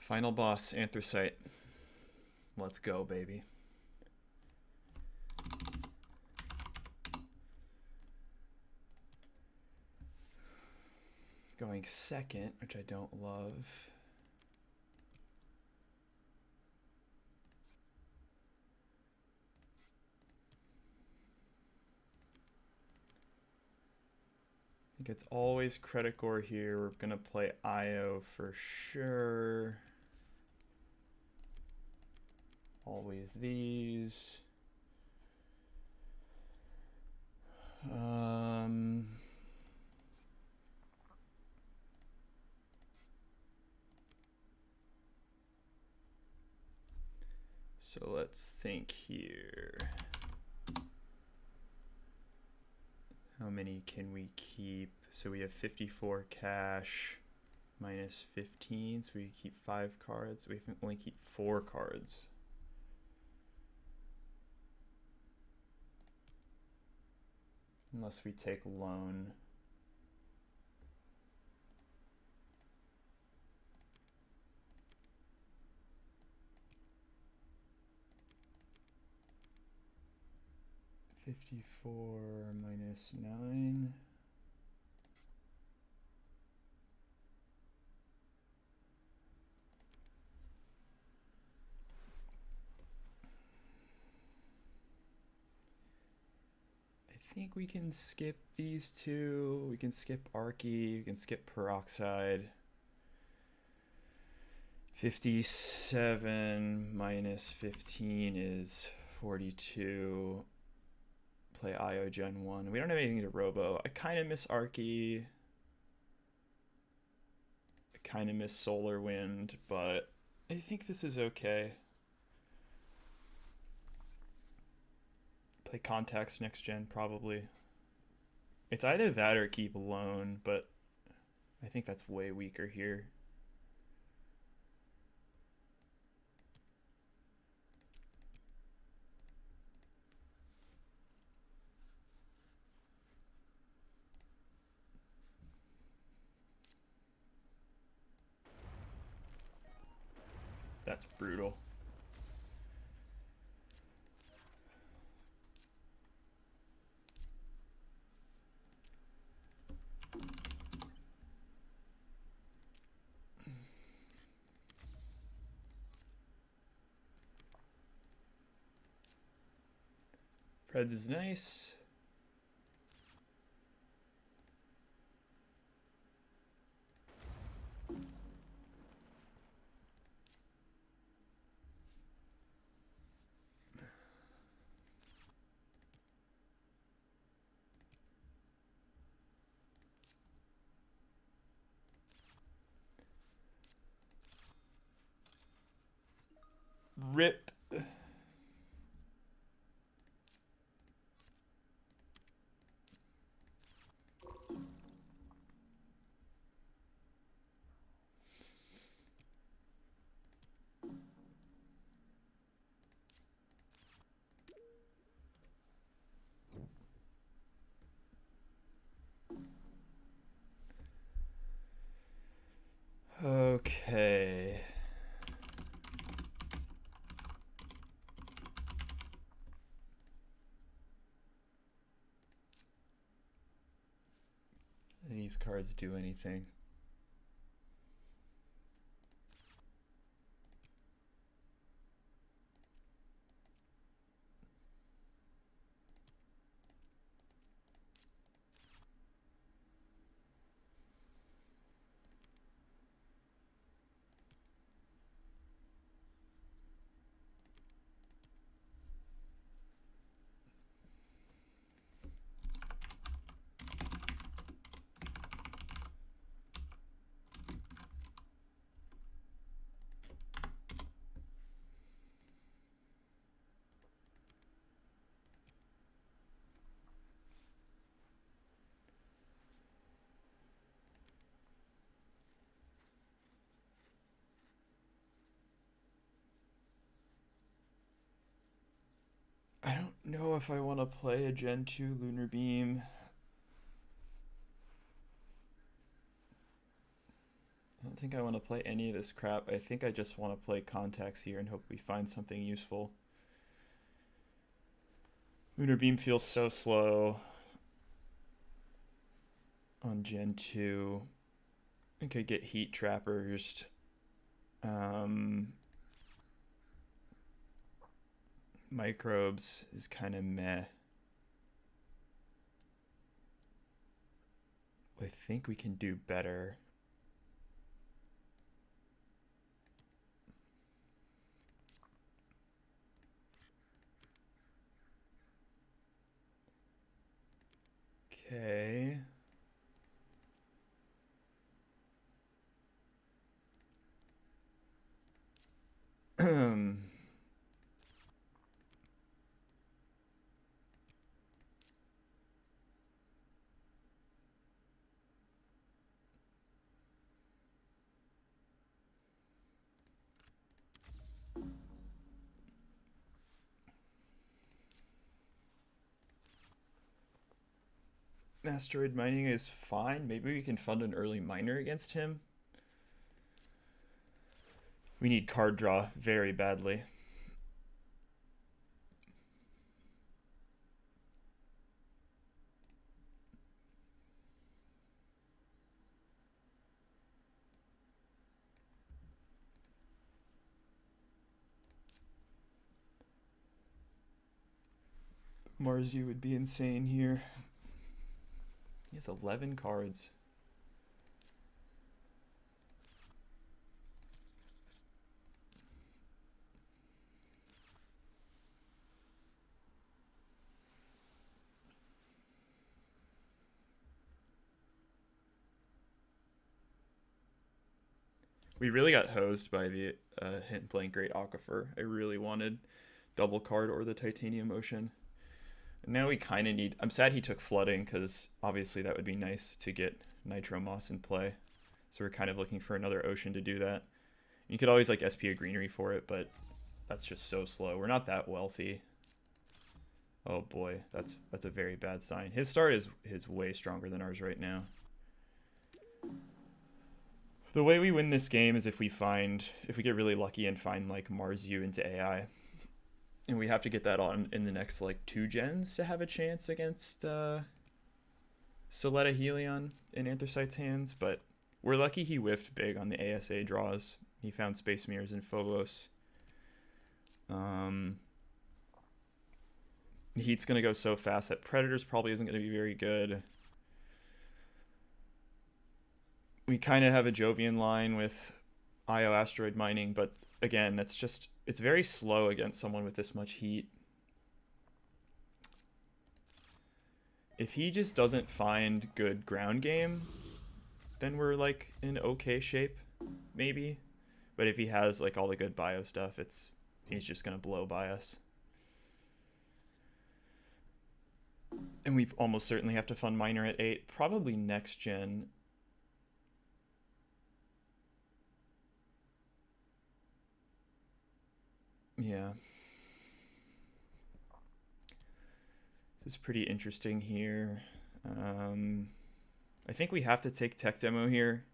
Final boss, Anthracite. Let's go, baby. Going second, which I don't love. I think it's always credit core here. We're gonna play IO for sure. Always these. So let's think here. How many can we keep? So we have 54 cash minus 15, so we keep 5 cards. We can only keep 4 cards. Unless we take loan. $54 minus 9. I think we can skip these two. We can skip Archy. We can skip Peroxide. 57 minus 15 is 42. Play IO Gen 1. We don't have anything to Robo. I kind of miss Archy. I kind of miss Solar Wind, but I think this is okay. Play Contacts next gen, probably. It's either that or keep Loan, but I think that's way weaker here. That's brutal. Preds is nice. Rip. Okay. These cards do anything. I don't know if I want to play a Gen 2 Lunar Beam. don't think I want to play any of this crap. I think I just want to play contacts here and hope we find something useful. Lunar Beam feels so slow on Gen 2. I could get Heat Trappers. Microbes is kind of meh. I think we can do better. Okay. Asteroid mining is fine. Maybe we can fund an early miner against him. We need card draw very badly. Marzu would be insane here. He has 11 cards. We really got hosed by the hint blank Great Aquifer. I really wanted double card or the Titanium Ocean. And now we kind of need... I'm sad he took Flooding, because obviously that would be nice to get Nitro Moss in play. So we're kind of looking for another Ocean to do that. You could always like SP a Greenery for it, but that's just so slow. We're not that wealthy. Oh boy, that's a very bad sign. His start is way stronger than ours right now. The way we win this game is if we get really lucky and find like Marzu into AI. And we have to get that on in the next like 2 gens to have a chance against Soletta Helion in Anthracite's hands, but we're lucky he whiffed big on the ASA draws. He found Space Mirrors and Phobos. Heat's gonna go so fast that Predators probably isn't gonna be very good. We kind of have a Jovian line with IO Asteroid Mining, but again, it's very slow against someone with this much heat. If he just doesn't find good ground game, then we're like in okay shape, maybe. But if he has like all the good bio stuff, he's just gonna blow by us. And we almost certainly have to fund Miner at 8, probably next gen. Yeah. This is pretty interesting here. I think we have to take Tech Demo here.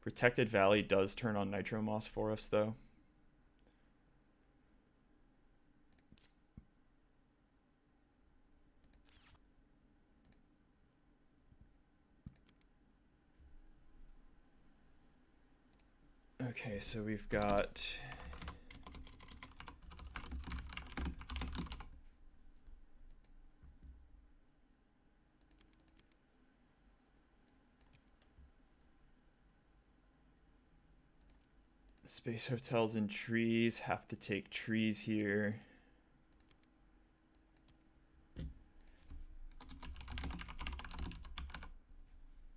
Protected Valley does turn on Nitro Moss for us, though. Okay, so we've got... Space hotels and trees. Have to take trees here.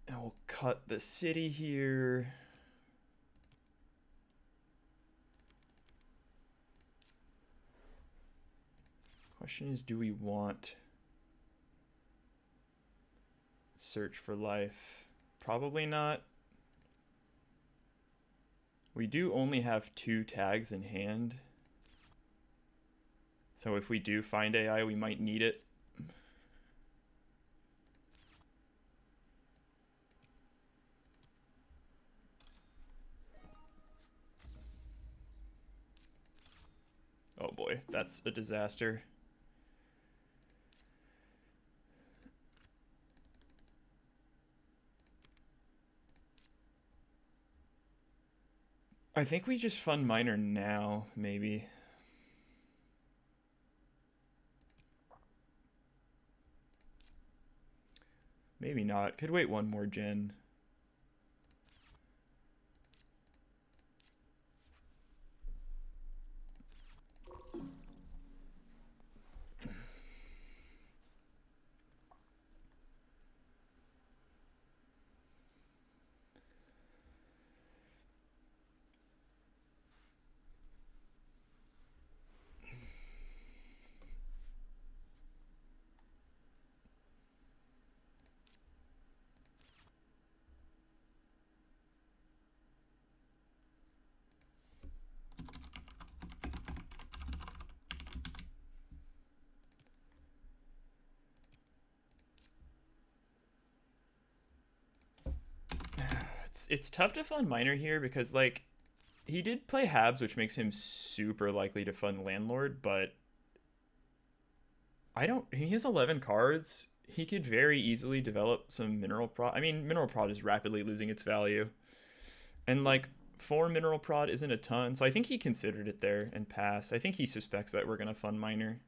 And we'll cut the city here. Question is, do we want Search for Life? Probably not. We do only have 2 tags in hand. So if we do find AI, we might need it. Oh boy, that's a disaster. I think we just fund miner now, maybe. Maybe not. Could wait one more gen. It's tough to fund miner here because like he did play Habs, which makes him super likely to fund landlord, but I don't. He has 11 cards. He could very easily develop some mineral prod. I mean, mineral prod is rapidly losing its value, and like 4 mineral prod isn't a ton, so I think he considered it there and passed. I think he suspects that we're gonna fund miner.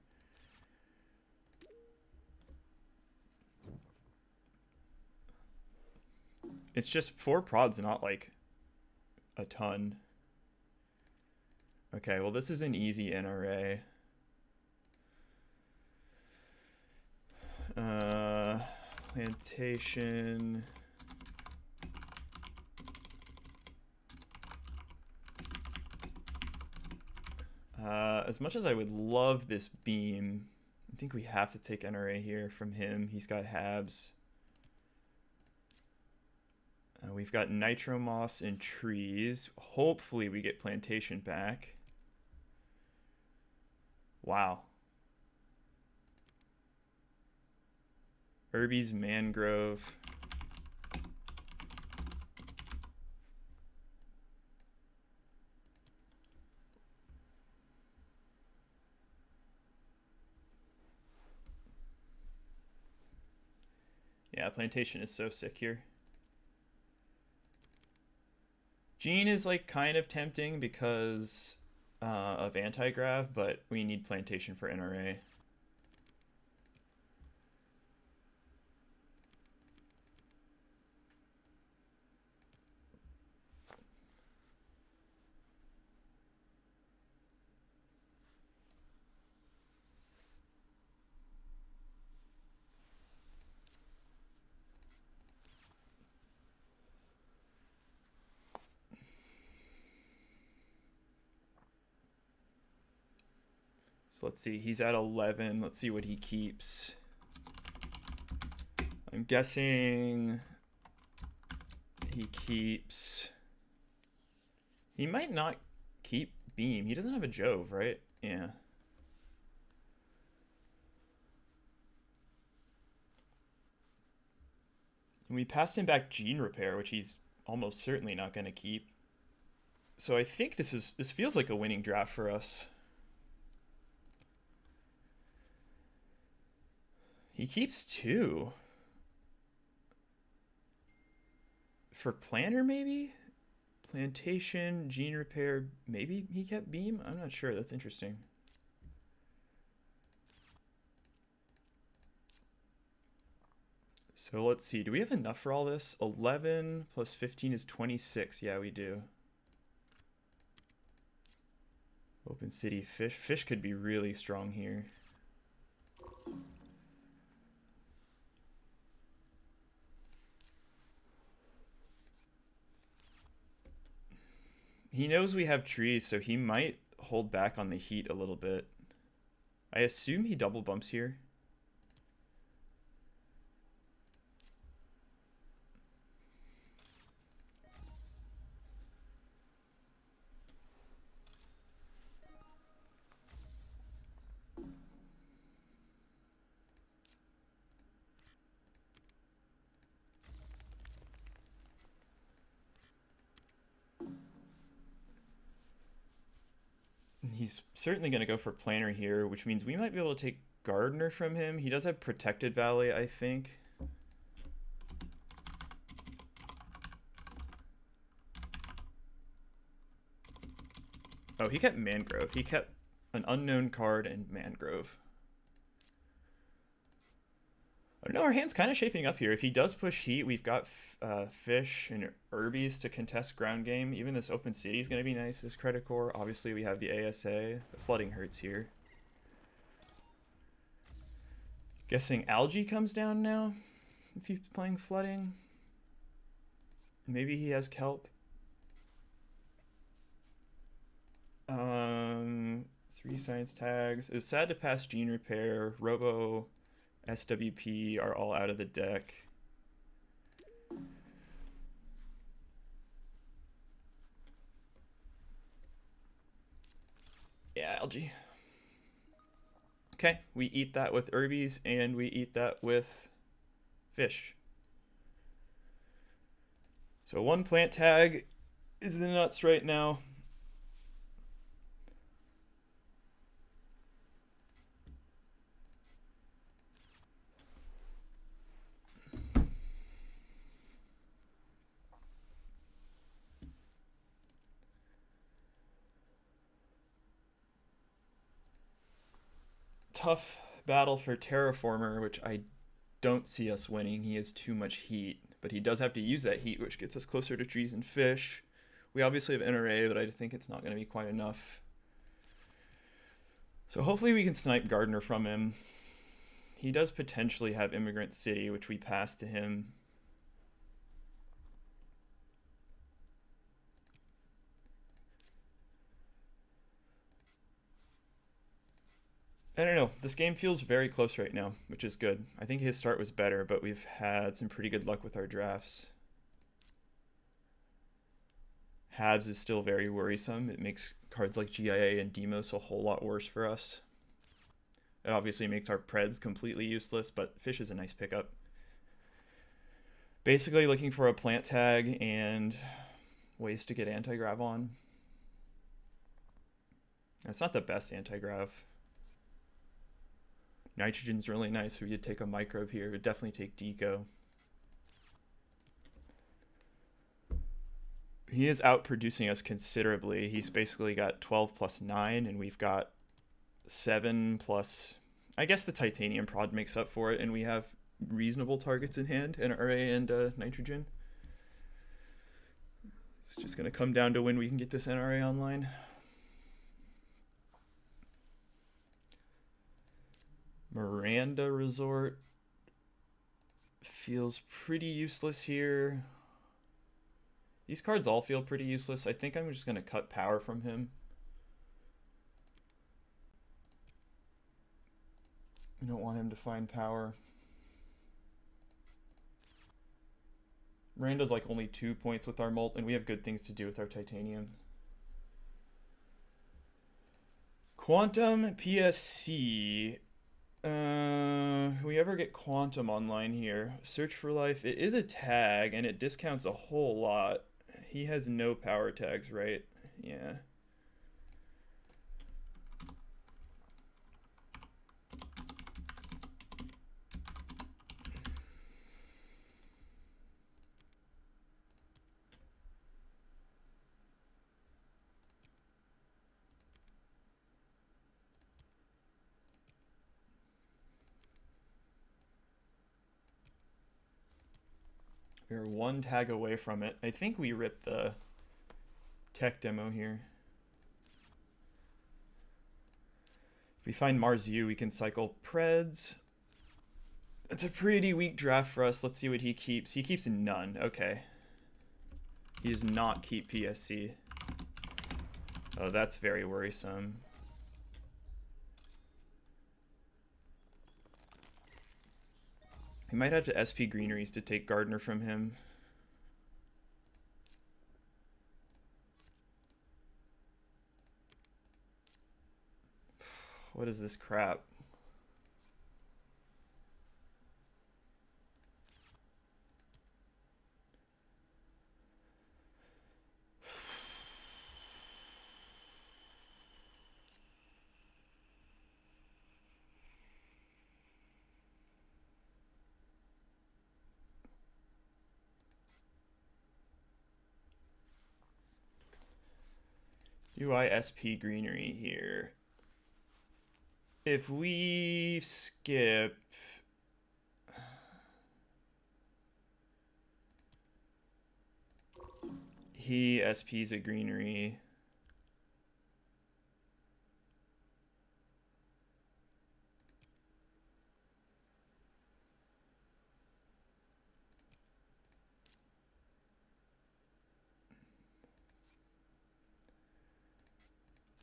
It's just 4 prod's not like a ton. Okay, well this is an easy NRA. Plantation. As much as I would love this beam, I think we have to take NRA here from him. He's got Habs. We've got Nitro Moss and trees. Hopefully we get plantation back. Wow. Irby's Mangrove. Yeah, plantation is so sick here. Gene is like kind of tempting because of anti-grav, but we need plantation for NRA. So let's see, he's at 11. Let's see what he keeps. I'm guessing he keeps... He might not keep beam. He doesn't have a Jove, right? Yeah. And we passed him back gene repair, which he's almost certainly not going to keep. So I think this feels like a winning draft for us. He keeps 2. For planner, maybe? Plantation, gene repair, maybe he kept beam? I'm not sure. That's interesting. So let's see. Do we have enough for all this? 11 plus 15 is 26. Yeah, we do. Open City Fish. Fish could be really strong here. He knows we have trees, so he might hold back on the heat a little bit. I assume he double bumps here. He's certainly going to go for planner here, which means we might be able to take gardener from him. He does have protected valley, I think. Oh, he kept mangrove. He kept an unknown card and mangrove. Oh, no, our hand's kind of shaping up here. If he does push heat, we've got fish and herbies to contest ground game. Even this open city is going to be nice. This credit core. Obviously, we have the ASA. The flooding hurts here. Guessing algae comes down now if he's playing flooding. Maybe he has kelp. 3 science tags. It was sad to pass gene repair. Robo, SWP are all out of the deck. Yeah, algae. Okay, we eat that with herbies and we eat that with fish. So 1 plant tag is the nuts right now. Tough battle for Terraformer, which I don't see us winning. He has too much heat, but he does have to use that heat, which gets us closer to trees and fish. We obviously have NRA, but I think it's not going to be quite enough. So hopefully we can snipe Gardener from him. He does potentially have Immigrant City, which we pass to him. I don't know. This game feels very close right now, which is good. I think his start was better, but we've had some pretty good luck with our drafts. Habs is still very worrisome. It makes cards like GIA and Demos a whole lot worse for us. It obviously makes our Preds completely useless, but Fish is a nice pickup. Basically looking for a plant tag and ways to get anti-grav on. It's not the best anti-grav. Nitrogen's really nice if you take a microbe here. Would definitely take Deco. He is outproducing us considerably. He's basically got 12 plus 9, and we've got 7 plus... I guess the titanium prod makes up for it, and we have reasonable targets in hand, NRA and nitrogen. It's just going to come down to when we can get this NRA online. Miranda Resort feels pretty useless here. These cards all feel pretty useless. I think I'm just going to cut power from him. I don't want him to find power. Miranda's like only 2 points with our molt, and we have good things to do with our titanium. Quantum PSC. We ever get Quantum online here? Search for Life. It is a tag, and it discounts a whole lot. He has no power tags, right? Yeah. We're 1 tag away from it. I think we ripped the tech demo here. If we find Mars U, we can cycle Preds. It's a pretty weak draft for us. Let's see what he keeps. He keeps none. Okay. He does not keep PSC. Oh, that's very worrisome. He might have to SP Greeneries to take Gardener from him. What is this crap? Do I SP greenery here? If we skip... He SPs a greenery.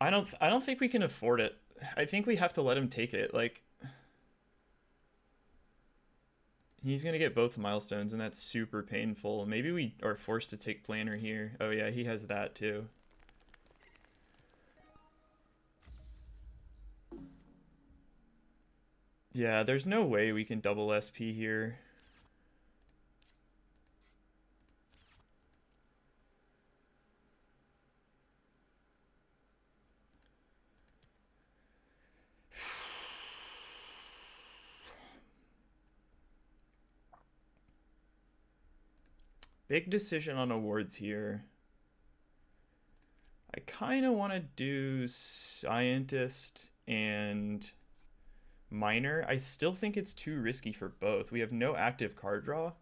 I don't think we can afford it. I think we have to let him take it. Like, he's gonna get both milestones, and that's super painful. Maybe we are forced to take planner here. Oh yeah, he has that too. Yeah, there's no way we can double SP here. Big decision on awards here. I kind of want to do scientist and miner. I still think it's too risky for both. We have no active card draw,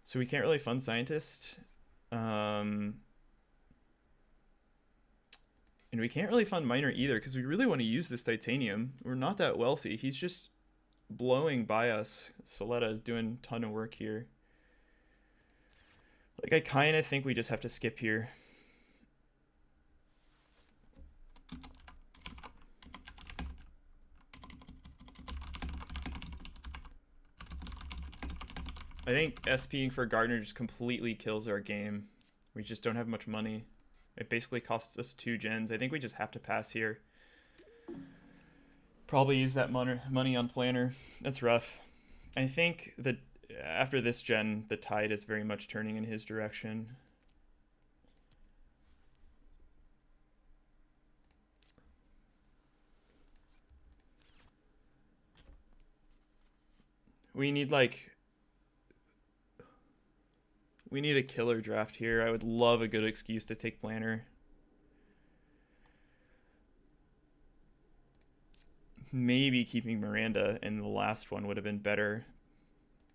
so we can't really fund scientist. And we can't really fund miner either because we really want to use this titanium. We're not that wealthy. He's just blowing by us. Soletta is doing a ton of work here. Like, I kind of think we just have to skip here. I think SPing for Gardner just completely kills our game. We just don't have much money. It basically costs us 2 gens. I think we just have to pass here. Probably use that money on planner. That's rough. I think that after this gen, the tide is very much turning in his direction. We need a killer draft here. I would love a good excuse to take planner. Maybe keeping Miranda in the last one would have been better.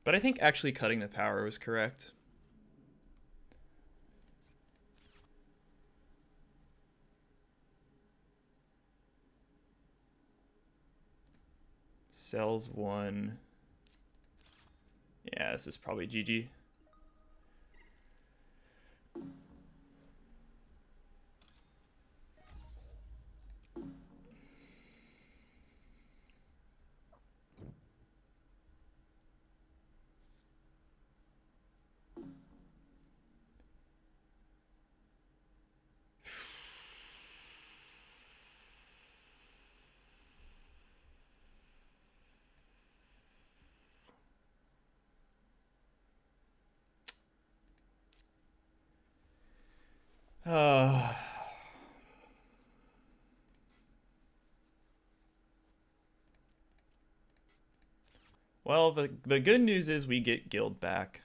But I think actually cutting the power was correct. Sells 1. Yeah, this is probably GG. Well, the good news is we get guild back.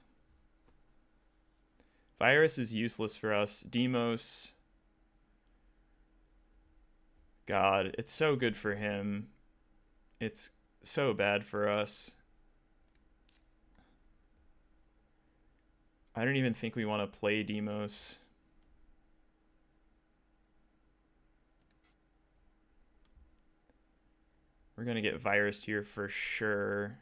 Virus is useless for us. Demos. God, it's so good for him. It's so bad for us. I don't even think we want to play Demos. We're going to get virused here for sure.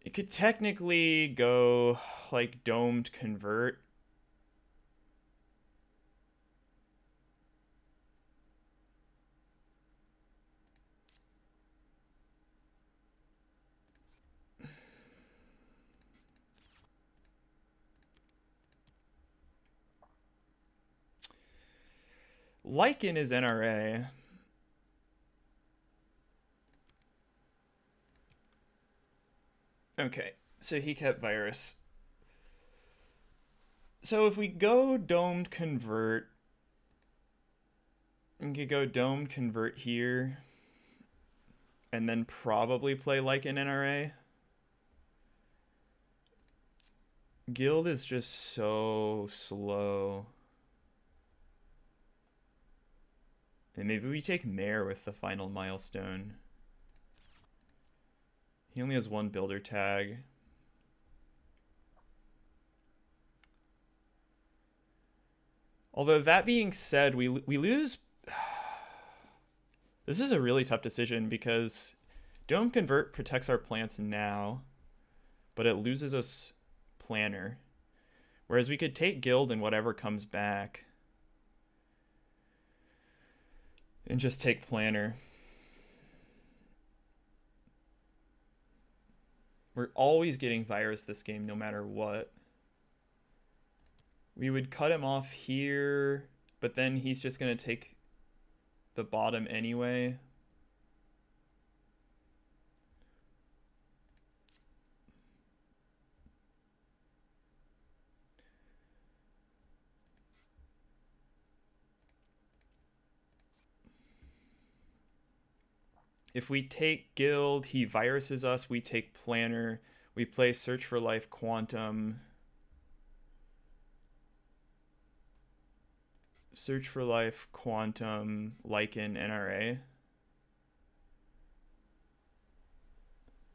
It could technically go like domed convert. Lycan is NRA. Okay, so he kept virus. So if we go domed convert, we could go domed convert here, and then probably play Lycan NRA. Guild is just so slow. And maybe we take Mare with the final milestone. He only has one builder tag. Although that being said, we lose. This is a really tough decision because Dome Convert protects our plants now, but it loses us Planner. Whereas we could take Guild and whatever comes back and just take Planner. We're always getting Virus this game no matter what. We would cut him off here, but then he's just going to take the bottom anyway. If we take Guild, he viruses us. We take Planner. We play Search for Life Quantum. Search for Life Quantum Lichen NRA.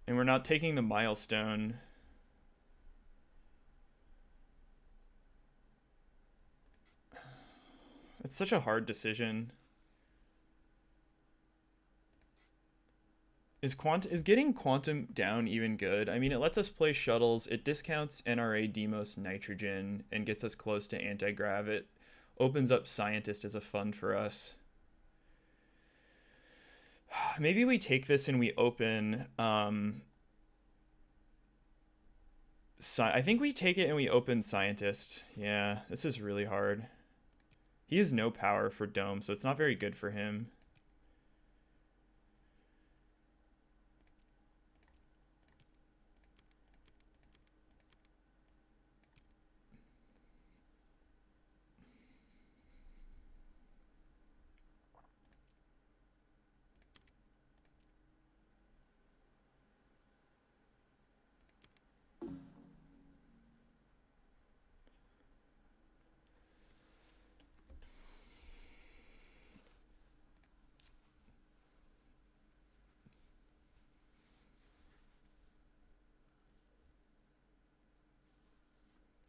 And we're not taking the milestone. It's such a hard decision. Is getting Quantum down even good? I mean, it lets us play shuttles. It discounts NRA Demos Nitrogen and gets us close to Anti-Grav. It opens up Scientist as a fund for us. Maybe we take this and we open... I think we take it and we open Scientist. Yeah, this is really hard. He has no power for Dome, so it's not very good for him.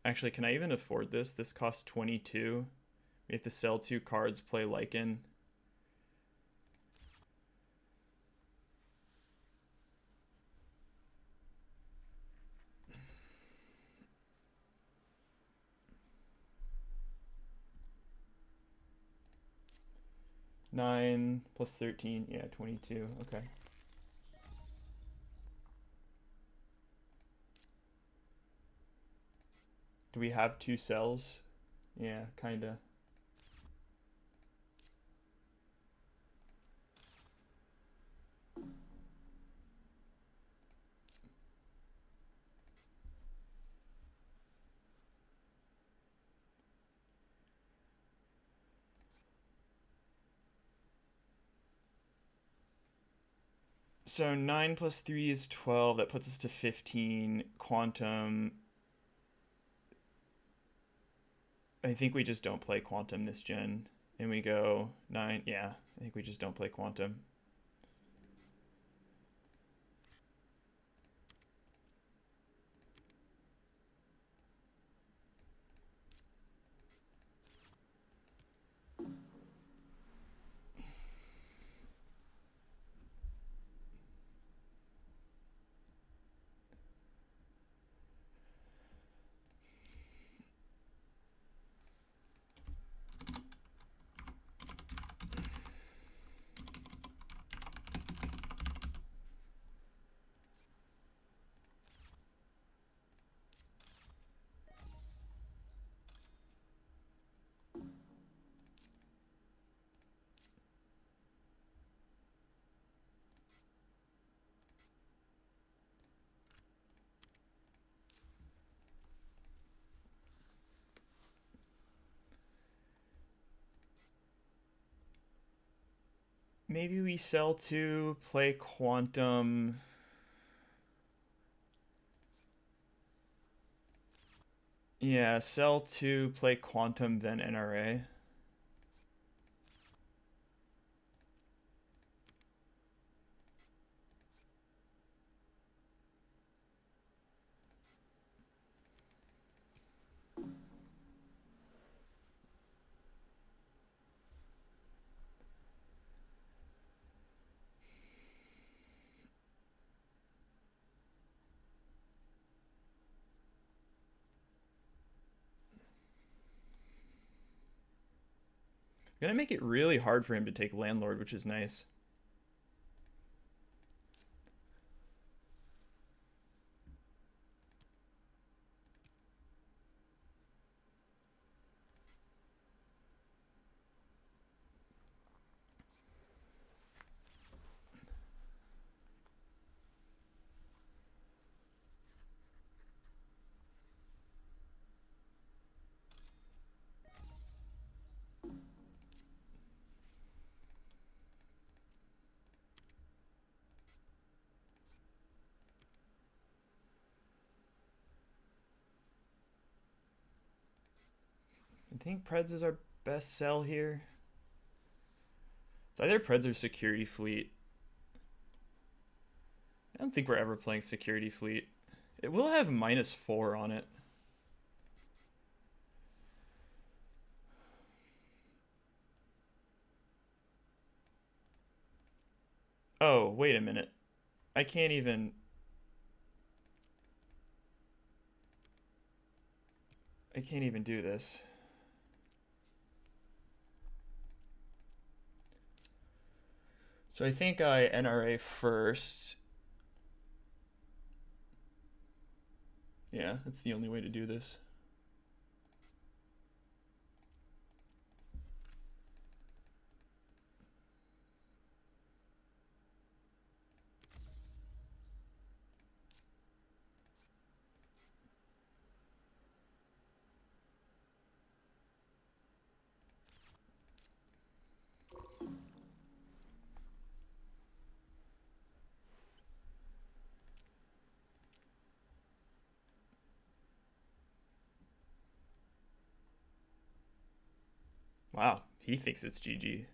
Actually, can I even afford this? This costs 22. We have to sell 2 cards, play Lichen. Nine plus 13, yeah, 22. Okay. Do we have 2 cells? Yeah, kinda. So 9 plus 3 is 12. That puts us to 15. Quantum. I think we just don't play Quantum this gen. And we go 9. Yeah, I think we just don't play Quantum. Maybe we sell 2, play Quantum. Yeah, sell 2, play Quantum, then NRA. Gonna make it really hard for him to take Landlord, which is nice. I think Preds is our best sell here. It's either Preds or Security Fleet. I don't think we're ever playing Security Fleet. It will have -4 on it. Oh, wait a minute. I can't even... I can't even do this. So I think I NRA first. Yeah, that's the only way to do this. Wow, he thinks it's GG.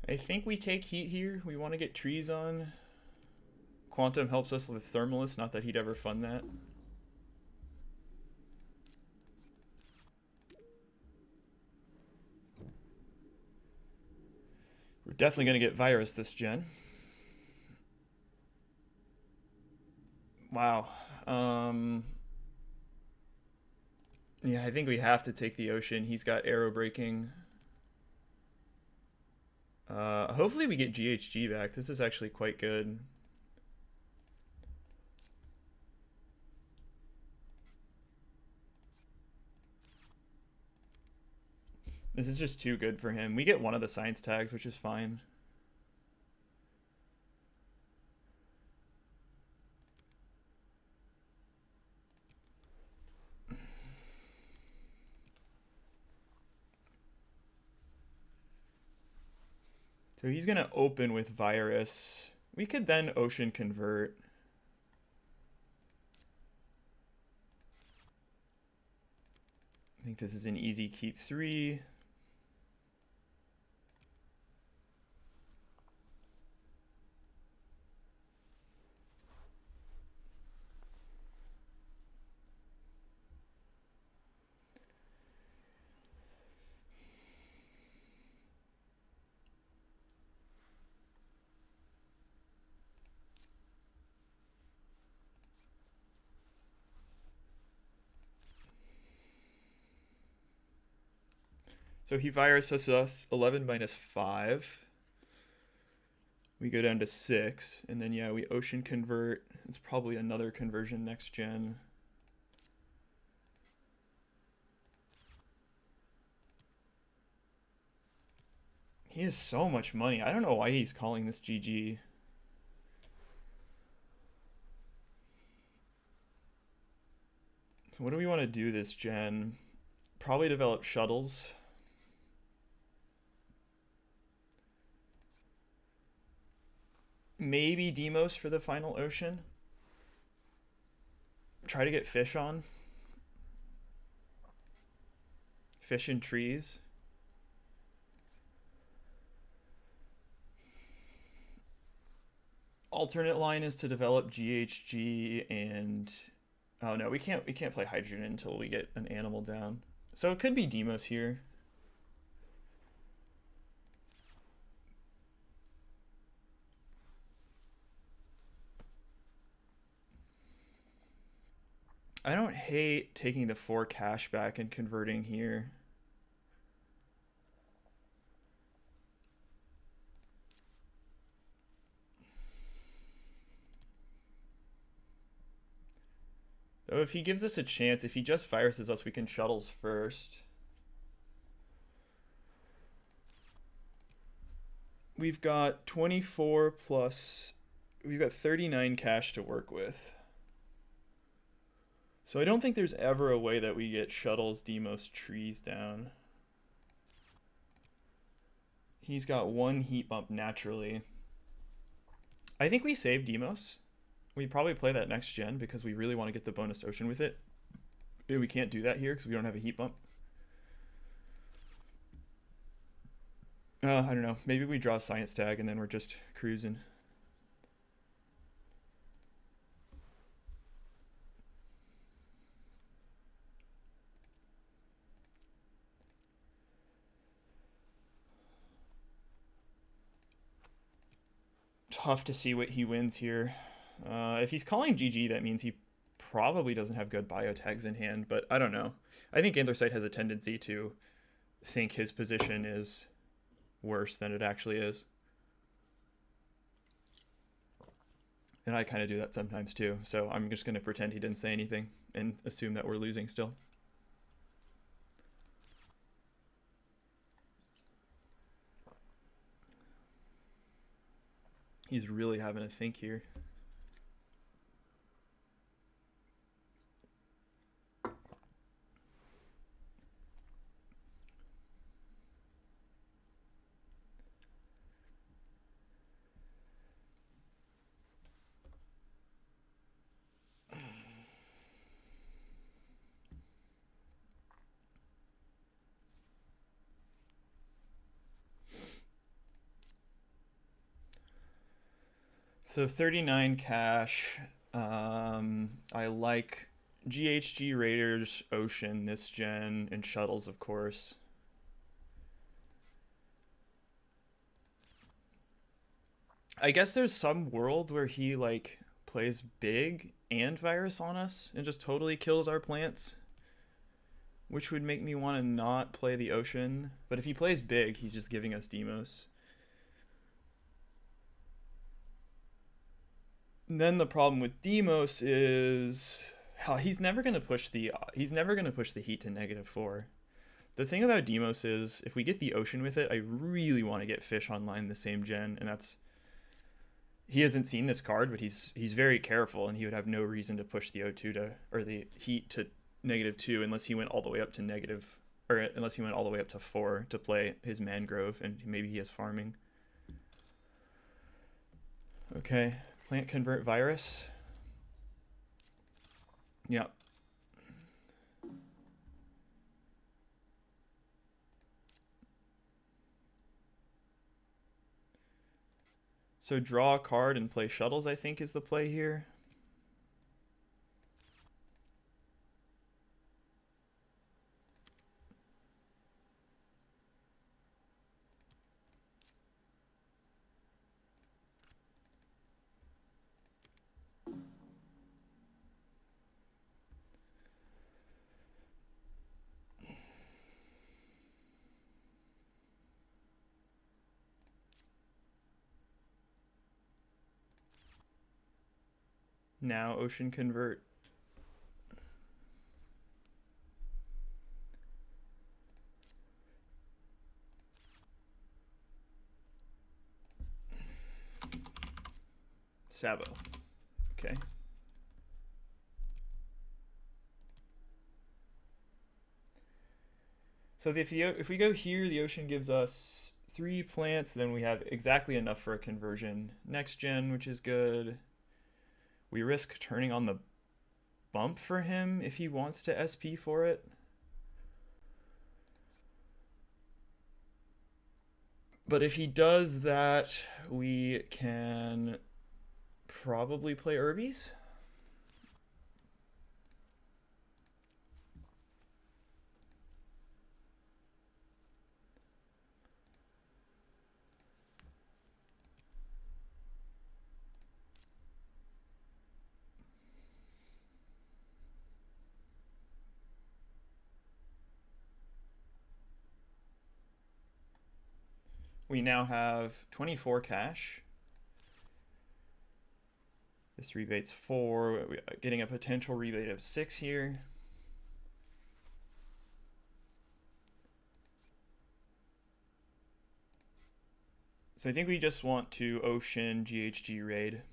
I think we take heat here. We want to get trees on. Quantum helps us with Thermalist, not that he'd ever fund that. We're definitely going to get Virus this gen. Wow. Yeah, I think we have to take the Ocean. He's got arrow breaking. Hopefully we get GHG back. This is actually quite good. This is just too good for him. We get one of the science tags, which is fine. So he's going to open with Virus. We could then Ocean convert. I think this is an easy keep 3. So he viruses us 11 -5. We go down to 6, and then yeah, we Ocean convert. It's probably another conversion next gen. He has so much money. I don't know why he's calling this GG. What do we want to do this gen? Probably develop shuttles. Maybe Demos for the final ocean. Try to get fish on. Fish in trees. Alternate line is to develop GHG and oh no, we can't play hydrogen until we get an animal down. So it could be Demos here. I don't hate taking the 4 cash back and converting here. Though if he gives us a chance, if he just viruses us, we can shuttles first. We've got 24 plus, we've got 39 cash to work with. So I don't think there's ever a way that we get shuttles, Demos, trees down. He's got 1 heat bump naturally. I think we save Demos. We probably play that next gen because we really want to get the bonus ocean with it. Maybe we can't do that here because we don't have a heat bump. I don't know. Maybe we draw a science tag and then we're just cruising. Tough to see what he wins here. If he's calling GG, that means he probably doesn't have good biotags in hand, but I don't know. I think Anthracite has a tendency to think his position is worse than it actually is. And I kind of do that sometimes too, so I'm just going to pretend he didn't say anything and assume that we're losing still. He's really having to think here. So 39 cash. I like GHG Raiders, Ocean, this gen, and shuttles, of course. I guess there's some world where he like plays big and virus on us and just totally kills our plants, which would make me want to not play the ocean. But if he plays big, he's just giving us Demos. And then the problem with Demos is he's never gonna push the heat to -4. The thing about Demos is if we get the ocean with it, I really want to get fish online the same gen, and that's he hasn't seen this card, but he's very careful, and he would have no reason to push the O2 to or the heat to -2 unless he went all the way up to unless he went all the way up to 4 to play his mangrove, and maybe he has farming. Okay. Plant convert virus. Yep. So draw a card and play shuttles, I think, is the play here. Now ocean convert. Sabo. Okay. So if we go here, the ocean gives us 3 plants. Then we have exactly enough for a conversion next gen, which is good. We risk turning on the bump for him if he wants to SP for it. But if he does that, we can probably play Urbies. We now have 24 cash. This rebate's 4. We're getting a potential rebate of 6 here. So I think we just want to ocean GHG raid.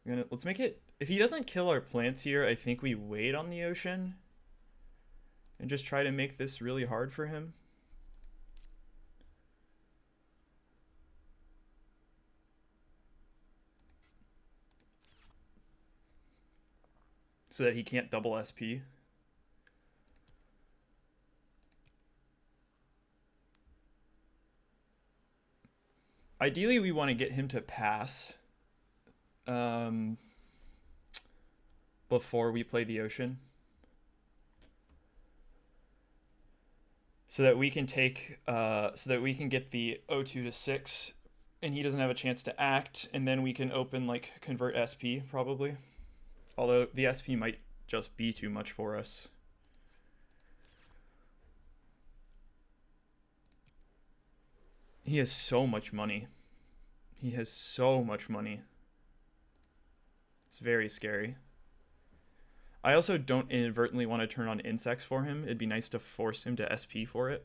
Let's make it, if he doesn't kill our plants here, I think we wait on the ocean and just try to make this really hard for him. So that he can't double SP. Ideally, we want to get him to pass before we play the ocean. So that we can take, so that we can get the O2 to 6 and he doesn't have a chance to act, and then we can open like convert SP probably. Although the SP might just be too much for us. He has so much money. He has so much money. It's very scary. I also don't inadvertently want to turn on insects for him. It'd be nice to force him to SP for it.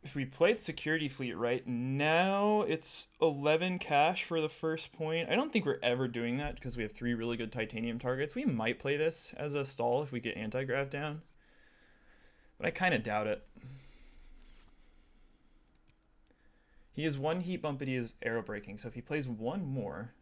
If we played Security Fleet right now, it's 11 cash for the first point. I don't think we're ever doing that because we have 3 really good titanium targets. We might play this as a stall if we get anti-grav down, but I kind of doubt it. He has 1 heat bump, but he is arrow breaking, so if he plays 1 more...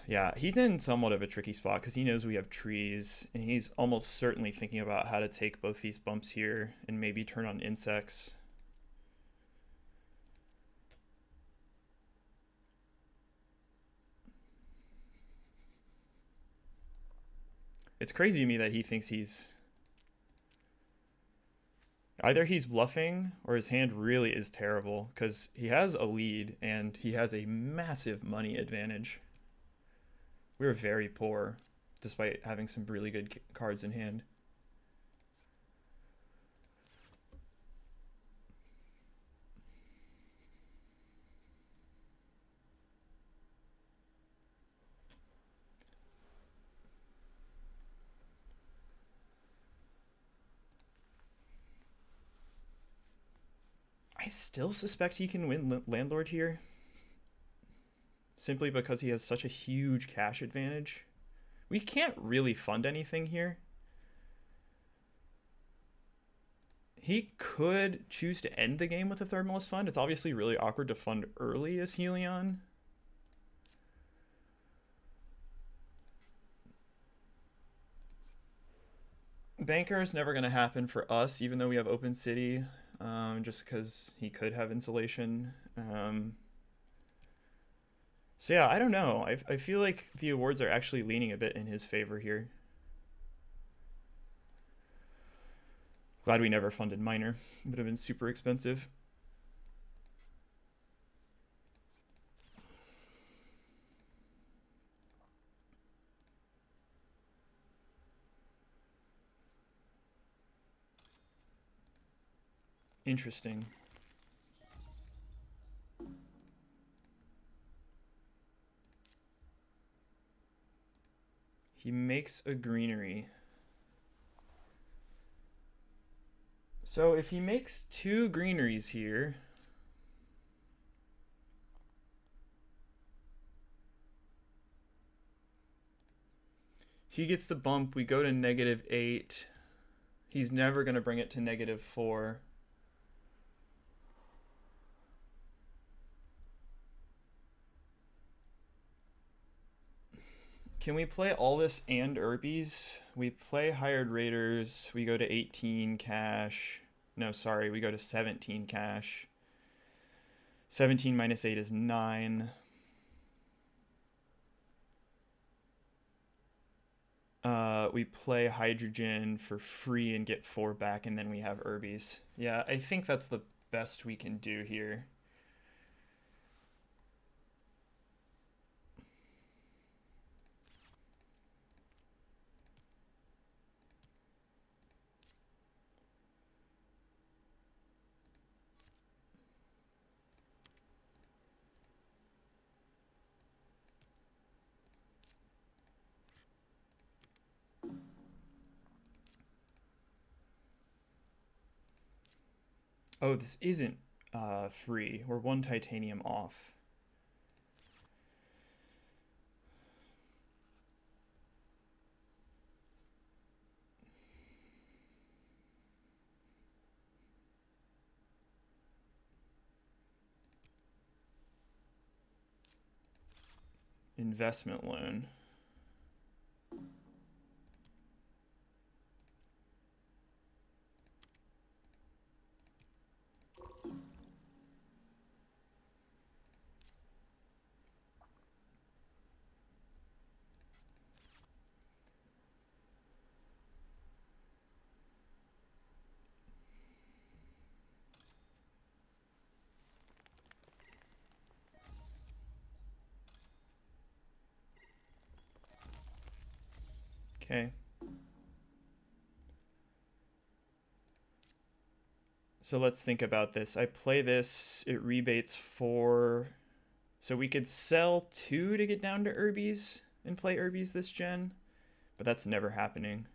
Yeah, he's in somewhat of a tricky spot because he knows we have trees, and he's almost certainly thinking about how to take both these bumps here and maybe turn on insects. It's crazy to me that he thinks he's... Either he's bluffing or his hand really is terrible because he has a lead and he has a massive money advantage. We were very poor, despite having some really good cards in hand. I still suspect he can win Landlord here. Simply because he has such a huge cash advantage. We can't really fund anything here. He could choose to end the game with a Thermalist fund. It's obviously really awkward to fund early as Helion. Banker is never going to happen for us, even though we have Open City, just because he could have insulation. So yeah, I don't know. I feel like the awards are actually leaning a bit in his favor here. Glad we never funded Miner. It would have been super expensive. Interesting. He makes a greenery. So if he makes 2 greeneries here, he gets the bump. We go to -8. He's never going to bring it to -4. Can we play all this and Urbies? We play Hired Raiders. We go to 18 cash. No, sorry, we go to 17 cash. 17 minus 8 is 9. We play Hydrogen for free and get 4 back, and then we have Urbies. Yeah, I think that's the best we can do here. Oh, this isn't free. We're 1 titanium off. Investment loan. Okay. So let's think about this. I play this, it rebates 4. So we could sell 2 to get down to Urbies and play Urbies this gen, but that's never happening.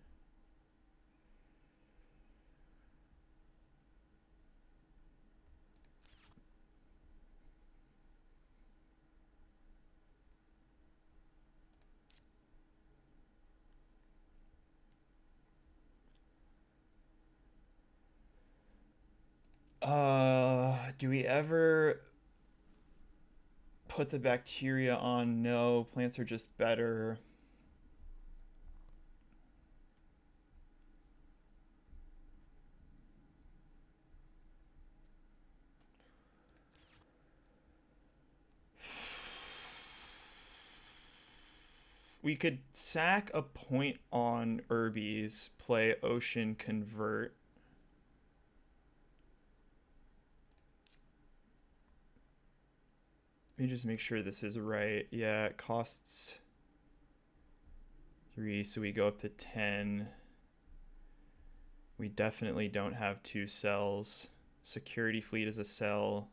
Do we ever put the bacteria on? No, plants are just better. We could sack a point on Urbies, play Ocean Convert. Let me just make sure this is right. Yeah, it costs 3, so we go up to 10. We definitely don't have 2 cells. Security Fleet is a cell.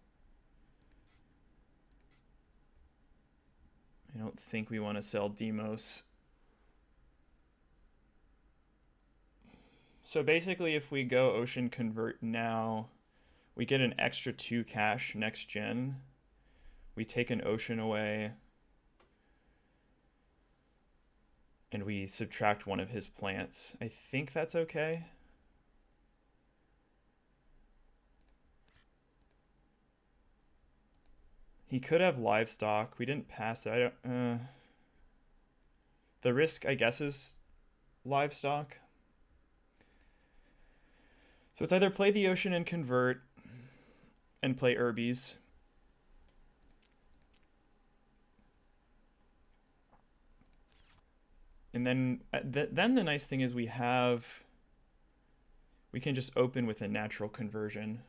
I don't think we want to sell Demos. So basically, if we go Ocean Convert now, we get an extra 2 cash next gen. We take an Ocean away, and we subtract 1 of his plants. I think that's okay. He could have livestock. We didn't pass it. I don't. The risk, I guess, is livestock. So it's either play the Ocean and Convert and play Urbies. And then the nice thing is we have we can just open with a natural conversion.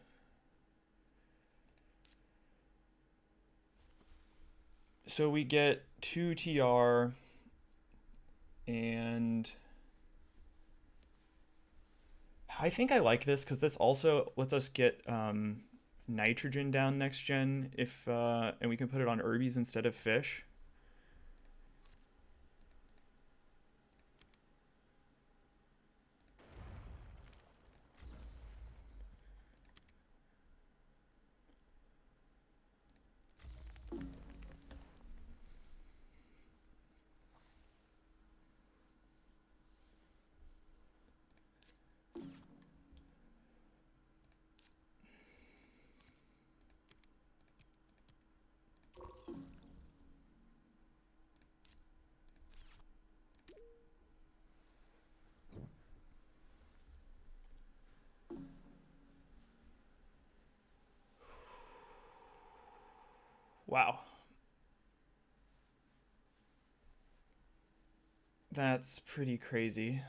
So we get 2 TR, and I think I like this because this also lets us get nitrogen down next gen if and we can put it on herbies instead of fish. Wow. That's pretty crazy.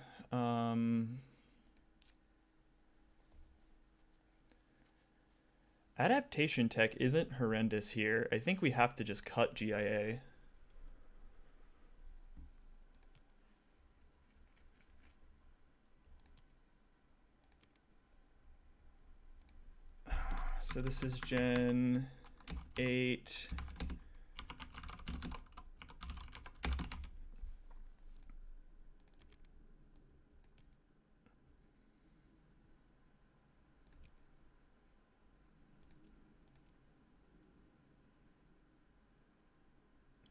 Adaptation tech isn't horrendous here. I think we have to just cut GIA. So this is Gen 8.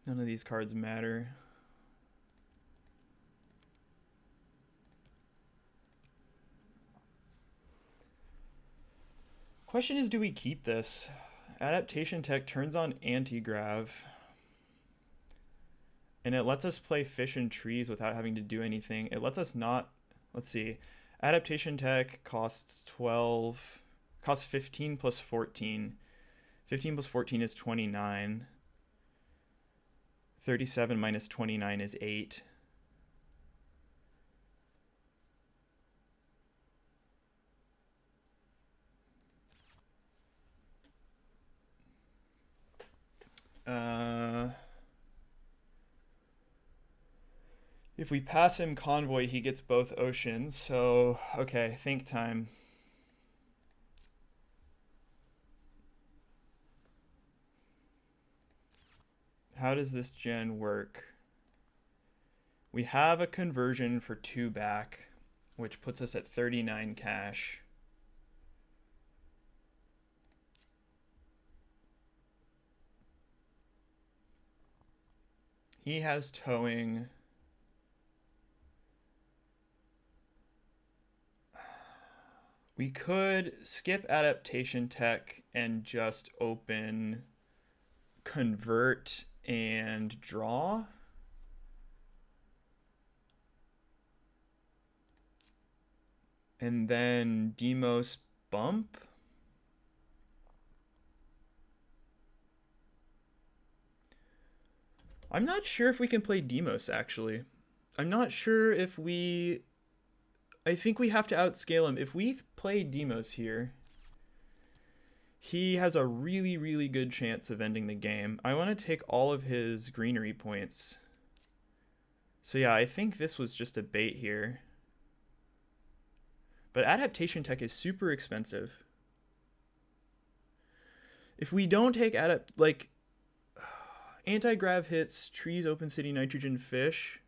None of these cards matter. Question is, do we keep this? Adaptation tech turns on anti-grav. And it lets us play fish and trees without having to do anything. It lets us not, let's see. Adaptation tech costs 12, costs 15 plus 14. 15 plus 14 is 29. 37 minus 29 is 8. If we pass him Convoy, he gets both oceans. So, okay, think time. How does this gen work? We have a conversion for 2 back, which puts us at 39 cash. He has towing. We could skip adaptation tech and just open convert and draw. And then Demos bump. I'm not sure if we can play Demos, actually. I'm not sure if we... I think we have to outscale him. If we play Demos here, he has a really, really good chance of ending the game. I want to take all of his greenery points. So yeah, I think this was just a bait here. But adaptation tech is super expensive. If we don't take anti-grav hits, trees, open city, nitrogen, fish.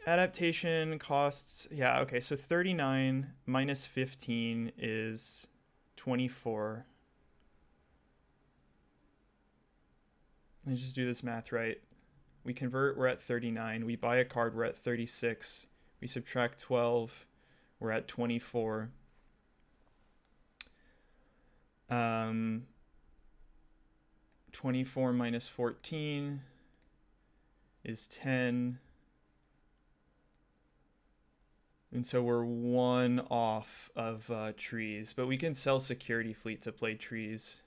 Adaptation costs, yeah, okay, so 39 minus 15 is 24. Let me just do this math right. We convert, we're at 39. We buy a card, we're at 36. We subtract 12, we're at 24. 24 minus 14 is 10. And so we're 1 off of trees, but we can sell security fleet to play trees.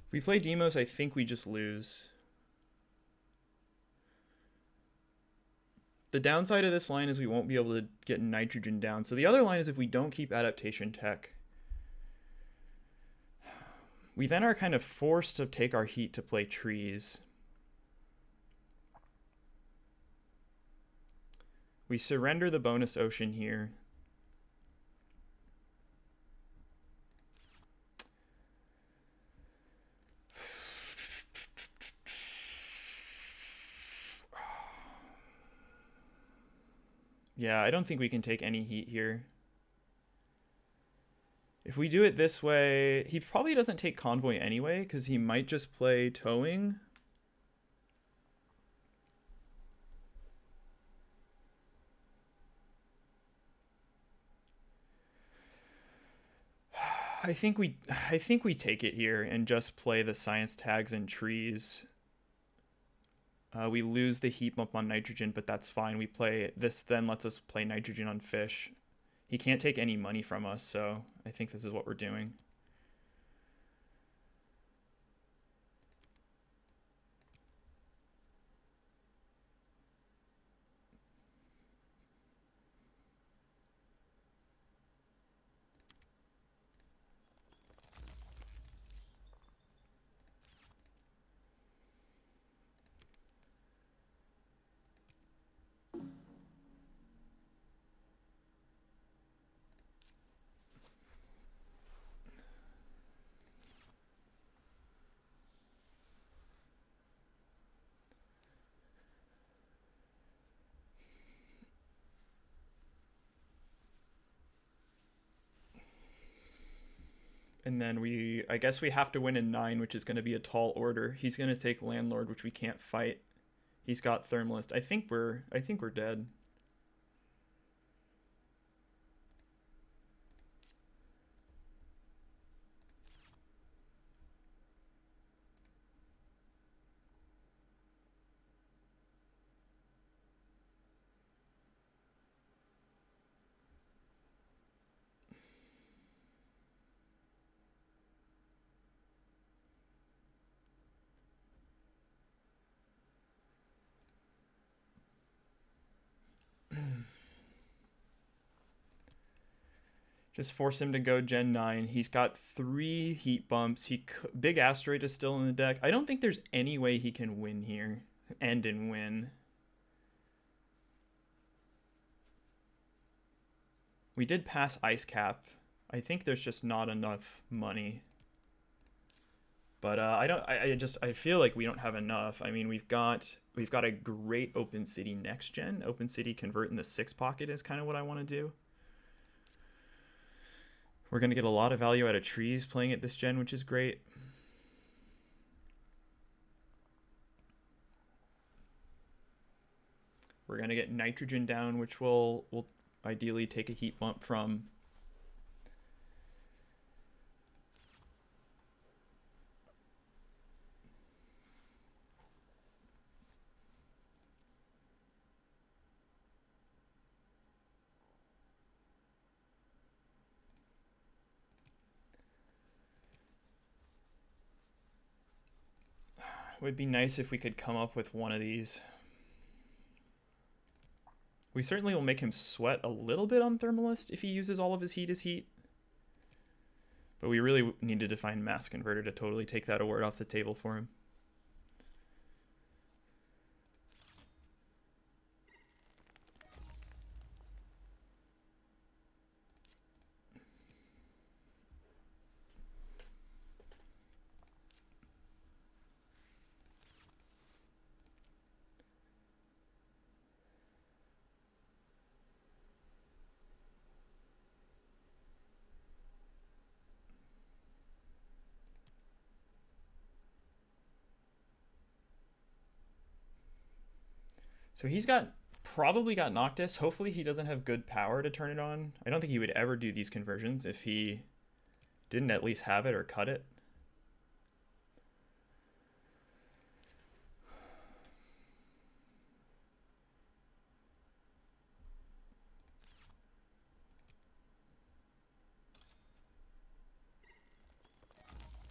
If we play Demos, I think we just lose. The downside of this line is we won't be able to get nitrogen down. So the other line is if we don't keep adaptation tech, we then are kind of forced to take our heat to play trees. We surrender the bonus ocean here. Yeah, I don't think we can take any heat here. If we do it this way, he probably doesn't take convoy anyway, because he might just play towing. I think we take it here and just play the science tags and trees. We lose the heat bump on nitrogen, but that's fine. We play this, then lets us play nitrogen on fish. He can't take any money from us, so I think this is what we're doing. And then I guess we have to win in 9, which is going to be a tall order. He's going to take Landlord, which we can't fight. He's got Thermalist. I think we're dead. Just force him to go Gen 9. He's got 3 heat bumps. Big Asteroid is still in the deck. I don't think there's any way he can win here. End and win. We did pass Ice Cap. I think there's just not enough money. But I feel like we don't have enough. I mean, we've got a great Open City next gen. Open City convert in the 6 pocket is kind of what I want to do. We're going to get a lot of value out of trees playing it this gen, which is great. We're going to get nitrogen down, which will ideally take a heat bump from. It would be nice if we could come up with one of these. We certainly will make him sweat a little bit on Thermalist if he uses all of his heat as heat. But we really need to define Mass Converter to totally take that award off the table for him. So he's probably got Noctis. Hopefully he doesn't have good power to turn it on. I don't think he would ever do these conversions if he didn't at least have it or cut it.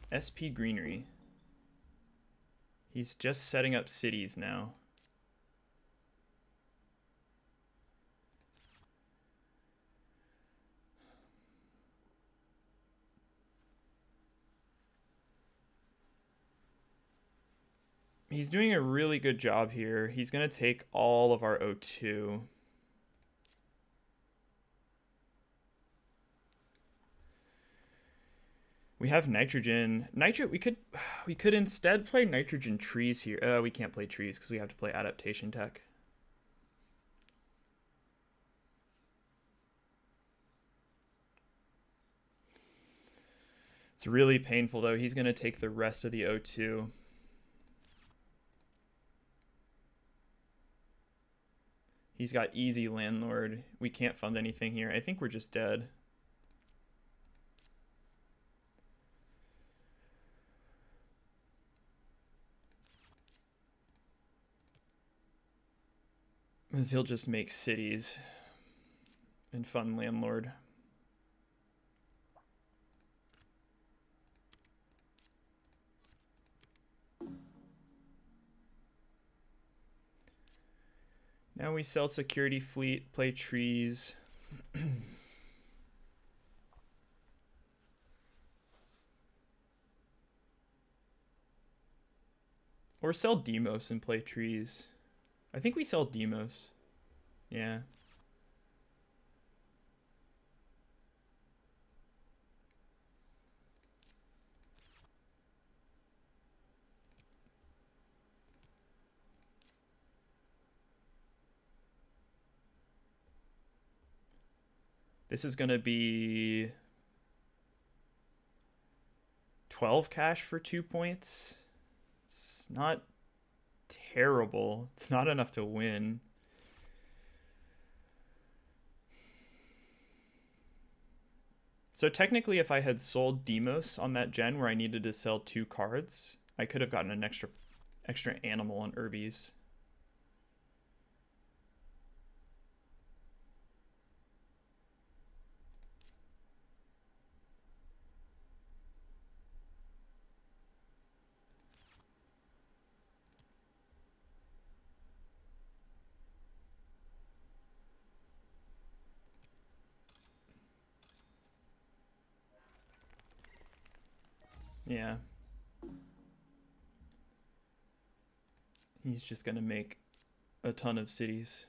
SP Greenery. He's just setting up cities now. He's doing a really good job here. He's going to take all of our O2. We have nitrogen. We could instead play nitrogen trees here. We can't play trees because we have to play adaptation tech. It's really painful though. He's going to take the rest of the O2. He's got easy landlord. We can't fund anything here. I think we're just dead. Because he'll just make cities and fund landlord. Now we sell security fleet, play trees. Or sell Demos and play trees. I think we sell Demos. Yeah. This is going to be 12 cash for 2 points. It's not terrible. It's not enough to win. So technically, if I had sold Demos on that gen where I needed to sell 2 cards, I could have gotten an extra animal on Urbies. Yeah. He's just gonna make a ton of cities.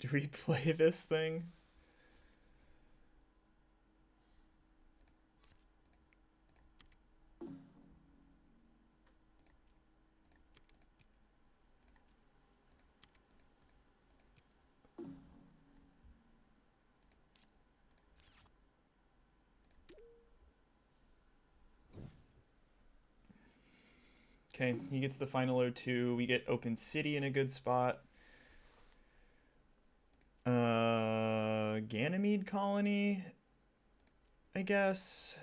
Do we play this thing? Okay, he gets the final O2. We get Open City in a good spot. Ganymede Colony, I guess.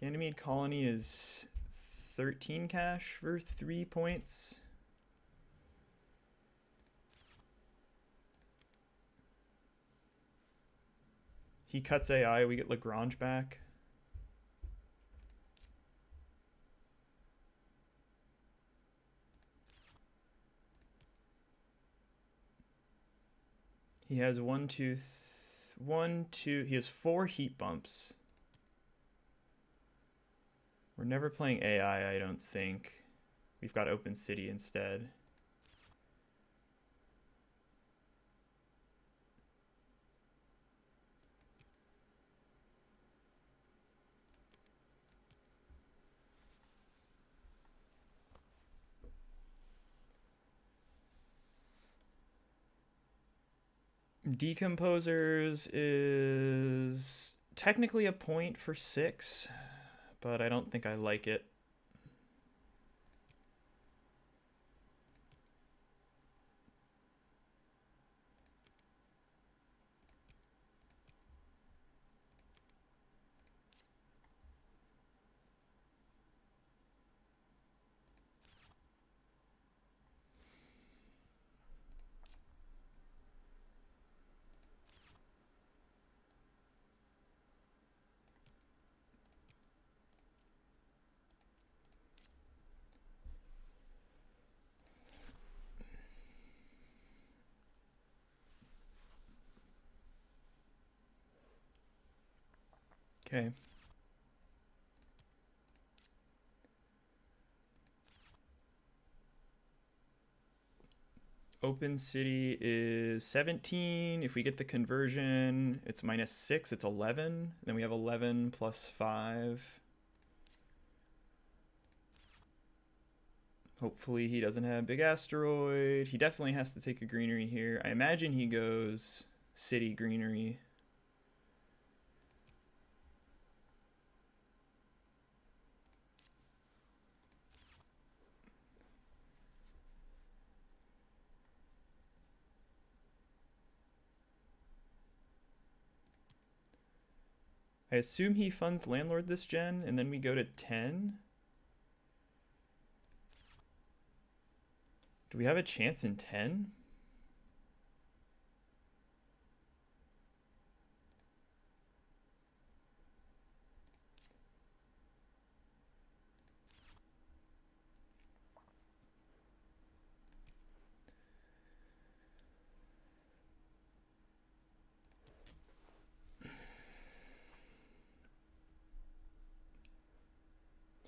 Ganymede Colony is 13 cash for 3 points. He cuts AI, we get Lagrange back. He has he has 4 heat bumps. We're never playing AI, I don't think. We've got Open City instead. Decomposers is technically a point for 6, but I don't think I like it. Okay. Open city is 17. If we get the conversion, it's -6. It's 11. Then we have 11 plus 5. Hopefully he doesn't have big asteroid. He definitely has to take a greenery here. I imagine he goes city greenery. I assume he funds landlord this gen, and then we go to 10. Do we have a chance in 10?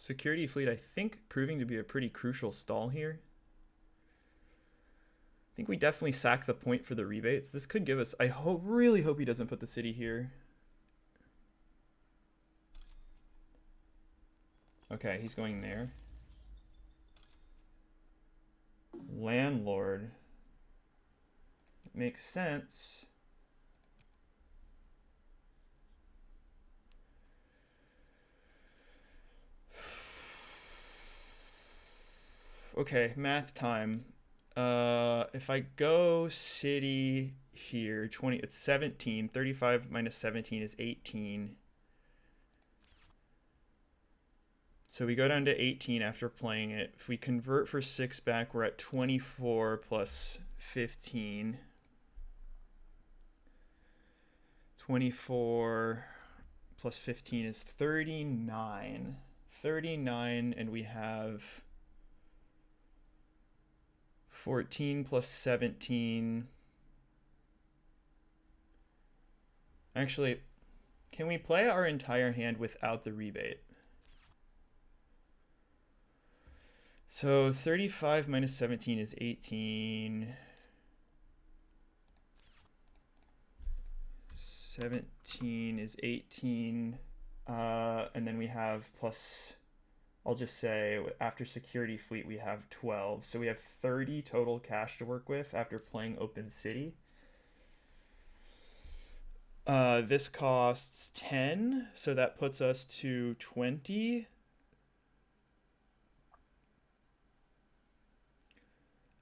Security fleet, I think, proving to be a pretty crucial stall here. I think we definitely sack the point for the rebates. This could give us... I really hope he doesn't put the city here. Okay, he's going there. Landlord. Makes sense. Okay, math time. If I go city here, 20, it's 17. 35 minus 17 is 18. So we go down to 18 after playing it. If we convert for 6 back, we're at 24 plus 15. 24 plus 15 is 39. 39, and we have 14 plus 17. Actually, can we play our entire hand without the rebate? So 35 minus 17 is 18. 17 is 18. And then we have plus, I'll just say, after security fleet, we have 12. So we have 30 total cash to work with after playing open city. This costs 10, so that puts us to 20.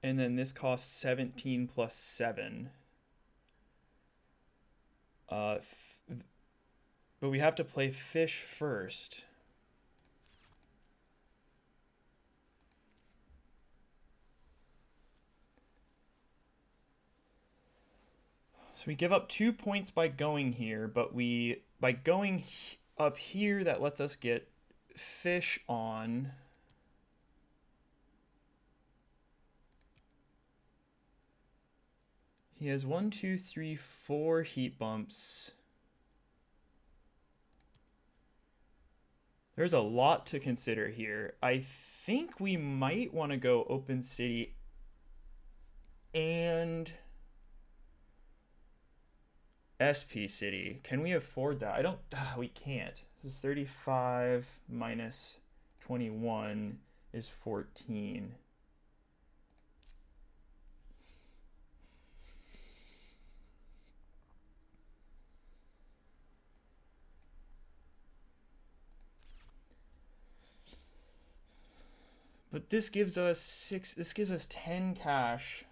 And then this costs 17 plus 7. But we have to play fish first. So we give up 2 points by going here, but by going up here, that lets us get fish on. He has 1, 2, 3, 4 heat bumps. There's a lot to consider here. I think we might want to go open city and SP city. Can we afford that? We can't. This is 35 minus 21 is 14. But this gives us 6, this gives us 10 cash.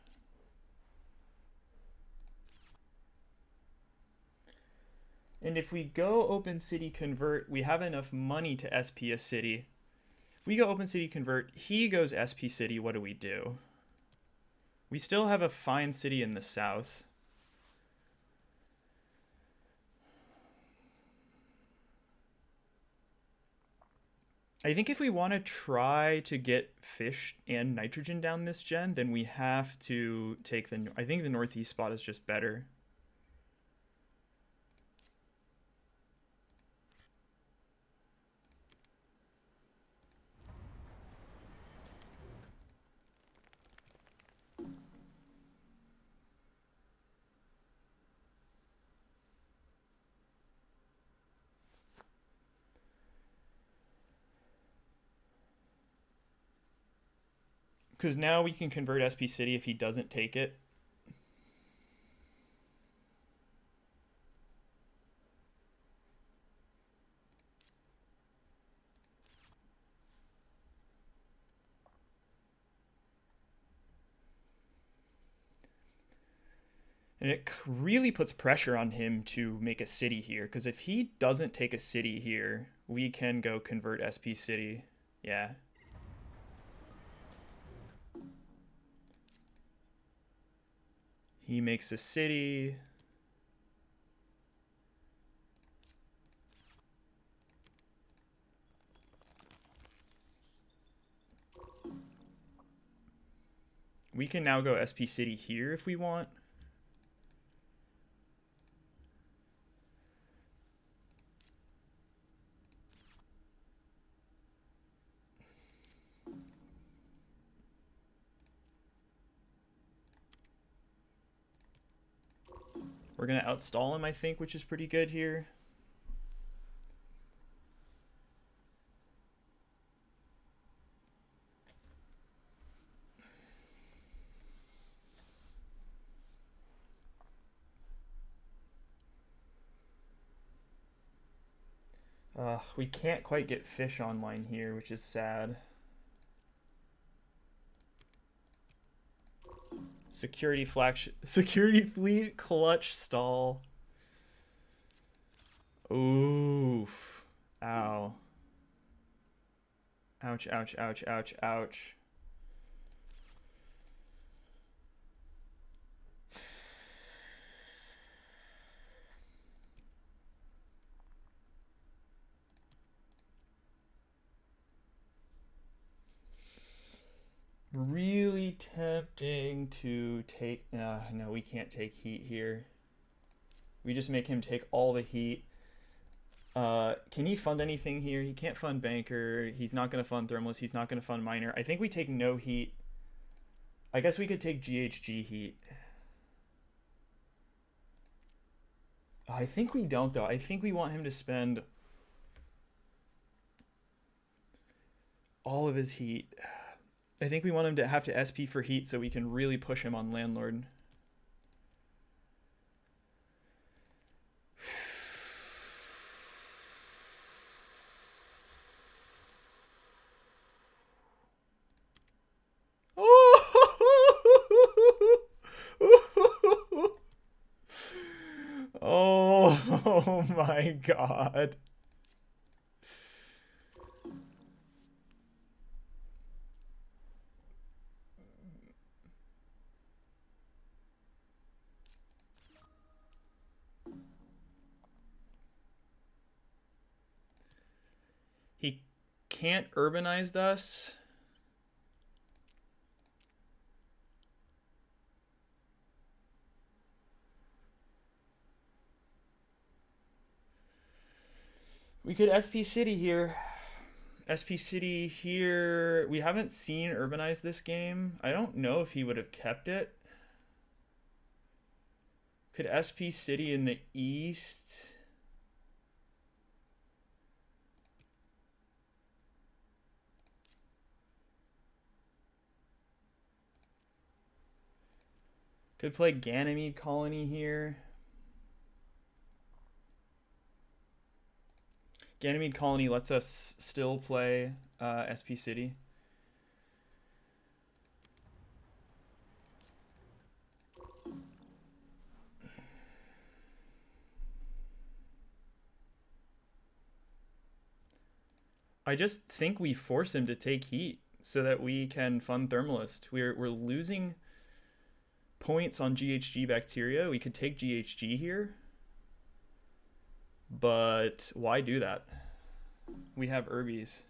And if we go open city convert, we have enough money to SP a city. We go open city convert, he goes SP city, what do we do? We still have a fine city in the south. I think if we want to try to get fish and nitrogen down this gen, then we have to take the... I think the northeast spot is just better. Because now we can convert SP City if he doesn't take it. And it really puts pressure on him to make a city here. Because if he doesn't take a city here, we can go convert SP City. Yeah. He makes a city. We can now go SP City here if we want. We're going to outstall him, I think, which is pretty good here. We can't quite get fish online here, which is sad. Security fleet clutch stall. Oof. Ow. Ouch, ouch, ouch, ouch, ouch. Really tempting to take... no, we can't take heat here. We just make him take all the heat. Can he fund anything here? He can't fund Banker. He's not going to fund Thermalist. He's not going to fund Miner. I think we take no heat. I guess we could take GHG heat. I think we don't, though. I think we want him to spend all of his heat. I think we want him to have to SP for heat so we can really push him on Landlord. Oh my god. He can't urbanize us. We could SP City here. SP City here. We haven't seen urbanize this game. I don't know if he would have kept it. Could SP City in the east. Could play Ganymede Colony here. Ganymede Colony lets us still play SP City. I just think we force him to take heat so that we can fund Thermalist. We're losing points on GHG bacteria. We could take GHG here, but why do that? We have Herbies.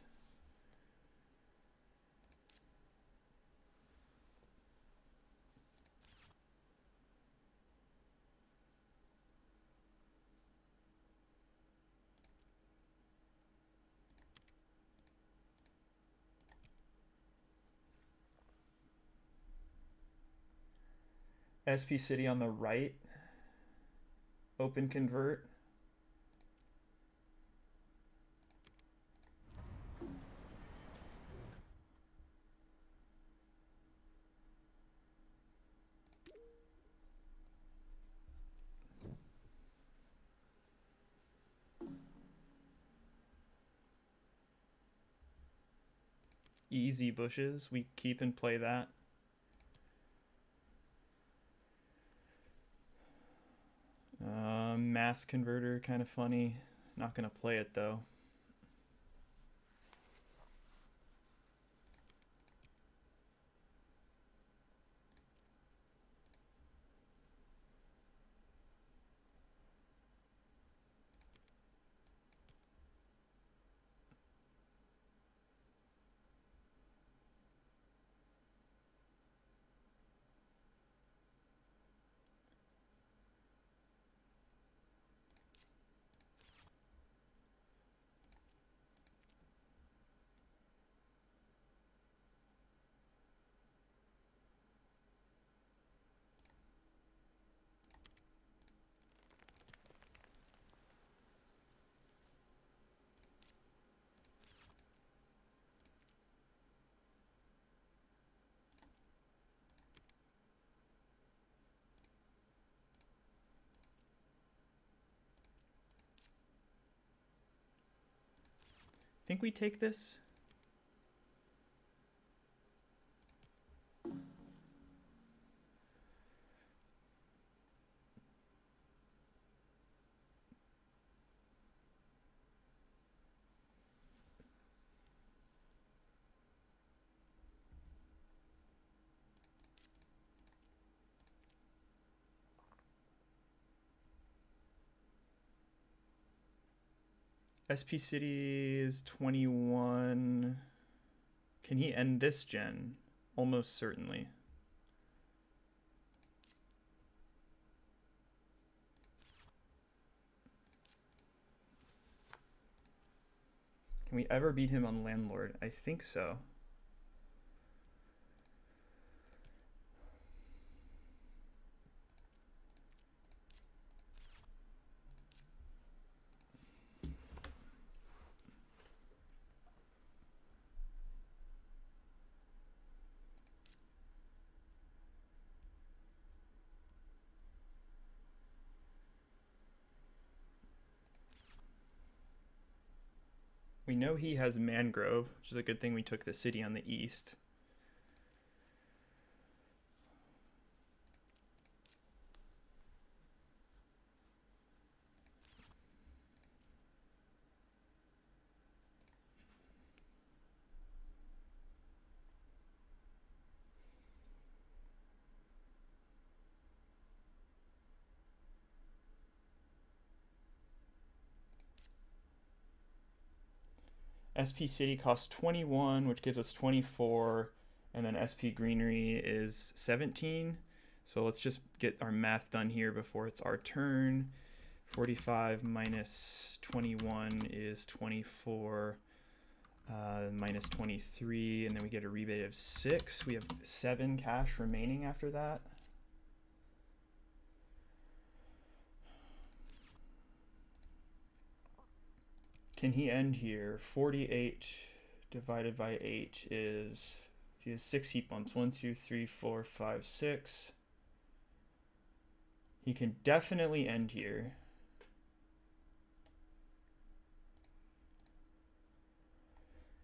SP City on the right. Open convert. Easy bushes. We keep and play that. Mass converter, kind of funny. Not gonna play it though. Think we take this? SP City is 21. Can he end this gen? Almost certainly. Can we ever beat him on Landlord? I think so. We know he has Mangrove, which is a good thing we took the city on the east. SP City costs 21, which gives us 24, and then SP Greenery is 17. So let's just get our math done here before it's our turn. 45 minus 21 is 24, minus 23, and then we get a rebate of 6. We have 7 cash remaining after that. Can he end here? 48 divided by 8 is, he has 6 heat bumps. 1, 2, 3, 4, 5, 6. He can definitely end here.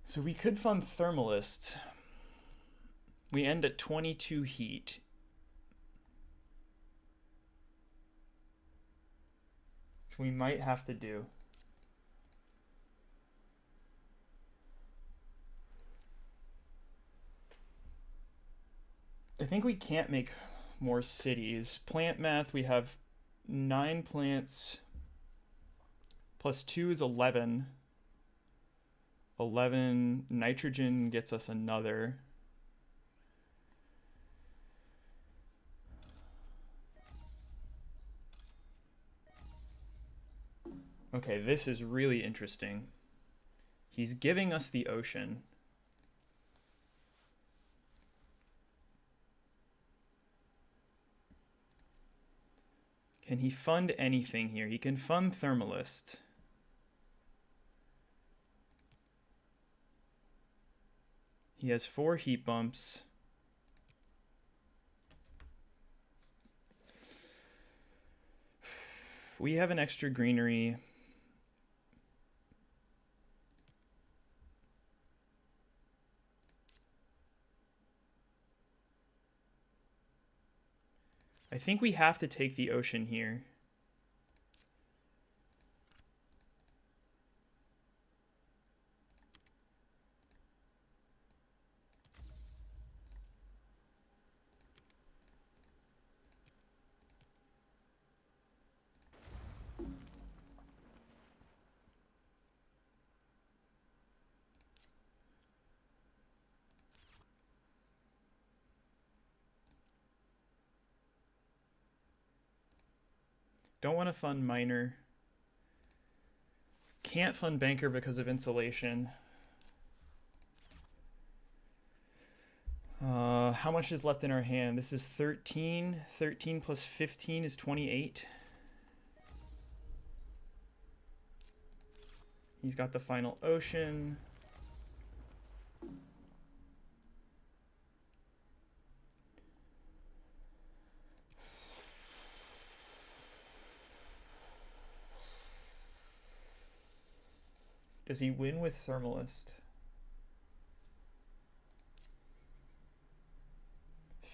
So we could fund Thermalist. We end at 22 heat. Which we might have to do. I think we can't make more cities. Plant math, we have 9 plants. Plus 2 is 11. 11. Nitrogen gets us another. Okay, this is really interesting. He's giving us the ocean. Can he fund anything here? He can fund Thermalist. He has 4 heat bumps. We have an extra greenery. I think we have to take the ocean here. Don't want to fund miner. Can't fund banker because of insulation. How much is left in our hand? This is 13. 13 plus 15 is 28. He's got the final ocean. Does he win with Thermalist?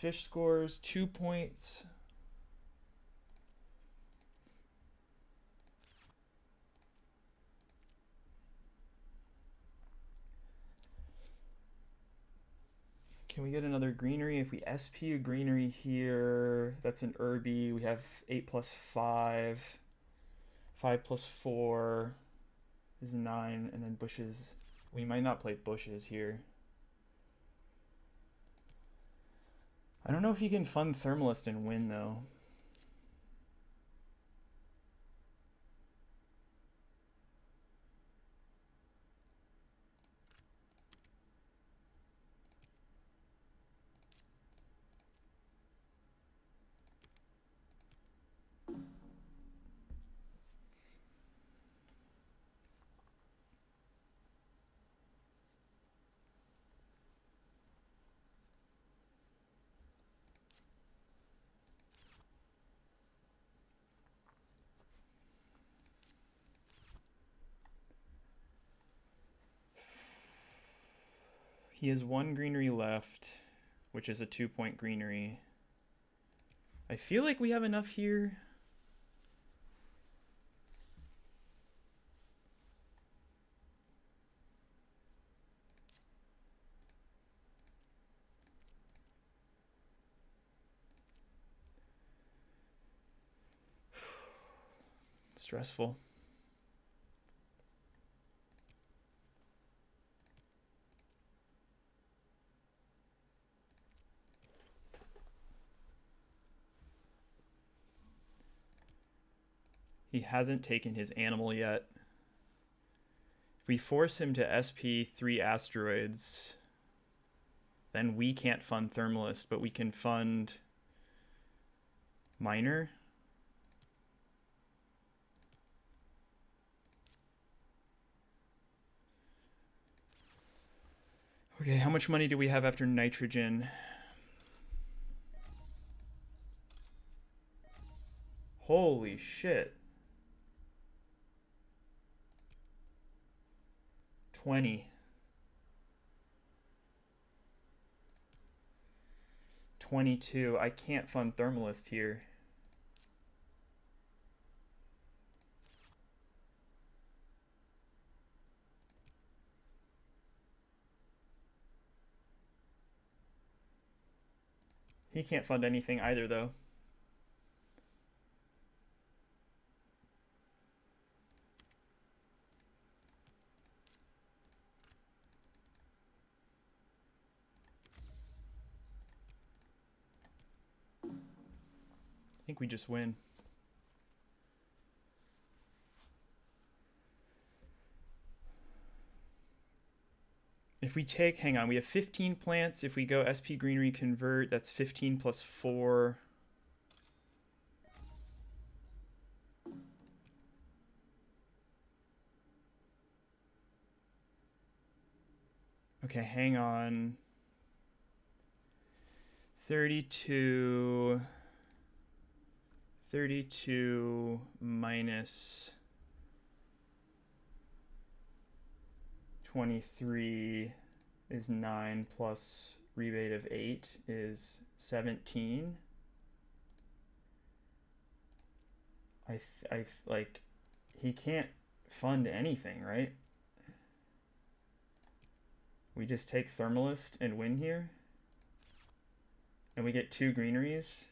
Fish scores 2 points. Can we get another greenery? If we SP a greenery here, that's an Irby. We have 8 plus 5. 5 plus 4 is 9. And then bushes. We might not play bushes here. I don't know if you can fund Thermalist and win, though. He has 1 greenery left, which is a 2-point greenery. I feel like we have enough here. Stressful. He hasn't taken his animal yet. If we force him to SP 3 asteroids, then we can't fund Thermalist, but we can fund Miner. Okay, how much money do we have after nitrogen? Holy shit. 20. 22. I can't fund Thermalist here. He can't fund anything either, though. I think we just win. If we take, hang on, we have 15 plants. If we go SP Greenery Convert, that's 15 plus 4. Okay, hang on. 32 minus 23 is 9 plus rebate of 8 is 17. I like, he can't fund anything, right? We just take Thermalist and win here. And we get 2 greeneries.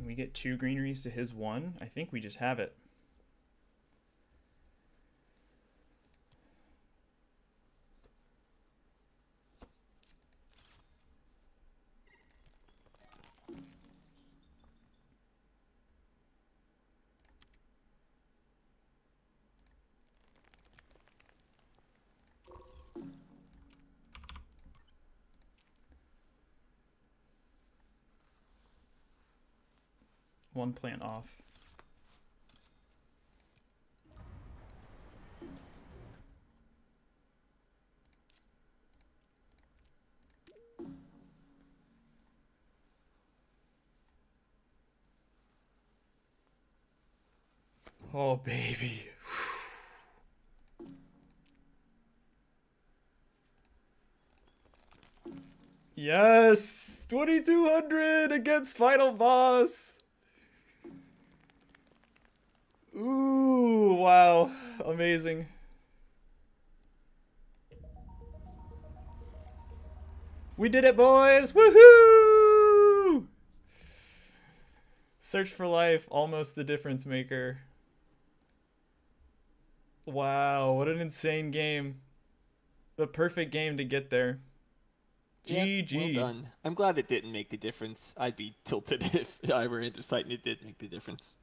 And we get 2 greeneries to his 1. I think we just have it. One plant off. Oh, baby. Yes! 2200 against Final Boss! Ooh, wow. Amazing. We did it, boys! Woohoo! Search for Life, almost the difference maker. Wow, what an insane game. The perfect game to get there. GG. Well done. I'm glad it didn't make the difference. I'd be tilted if I were Anthracite and it did make the difference.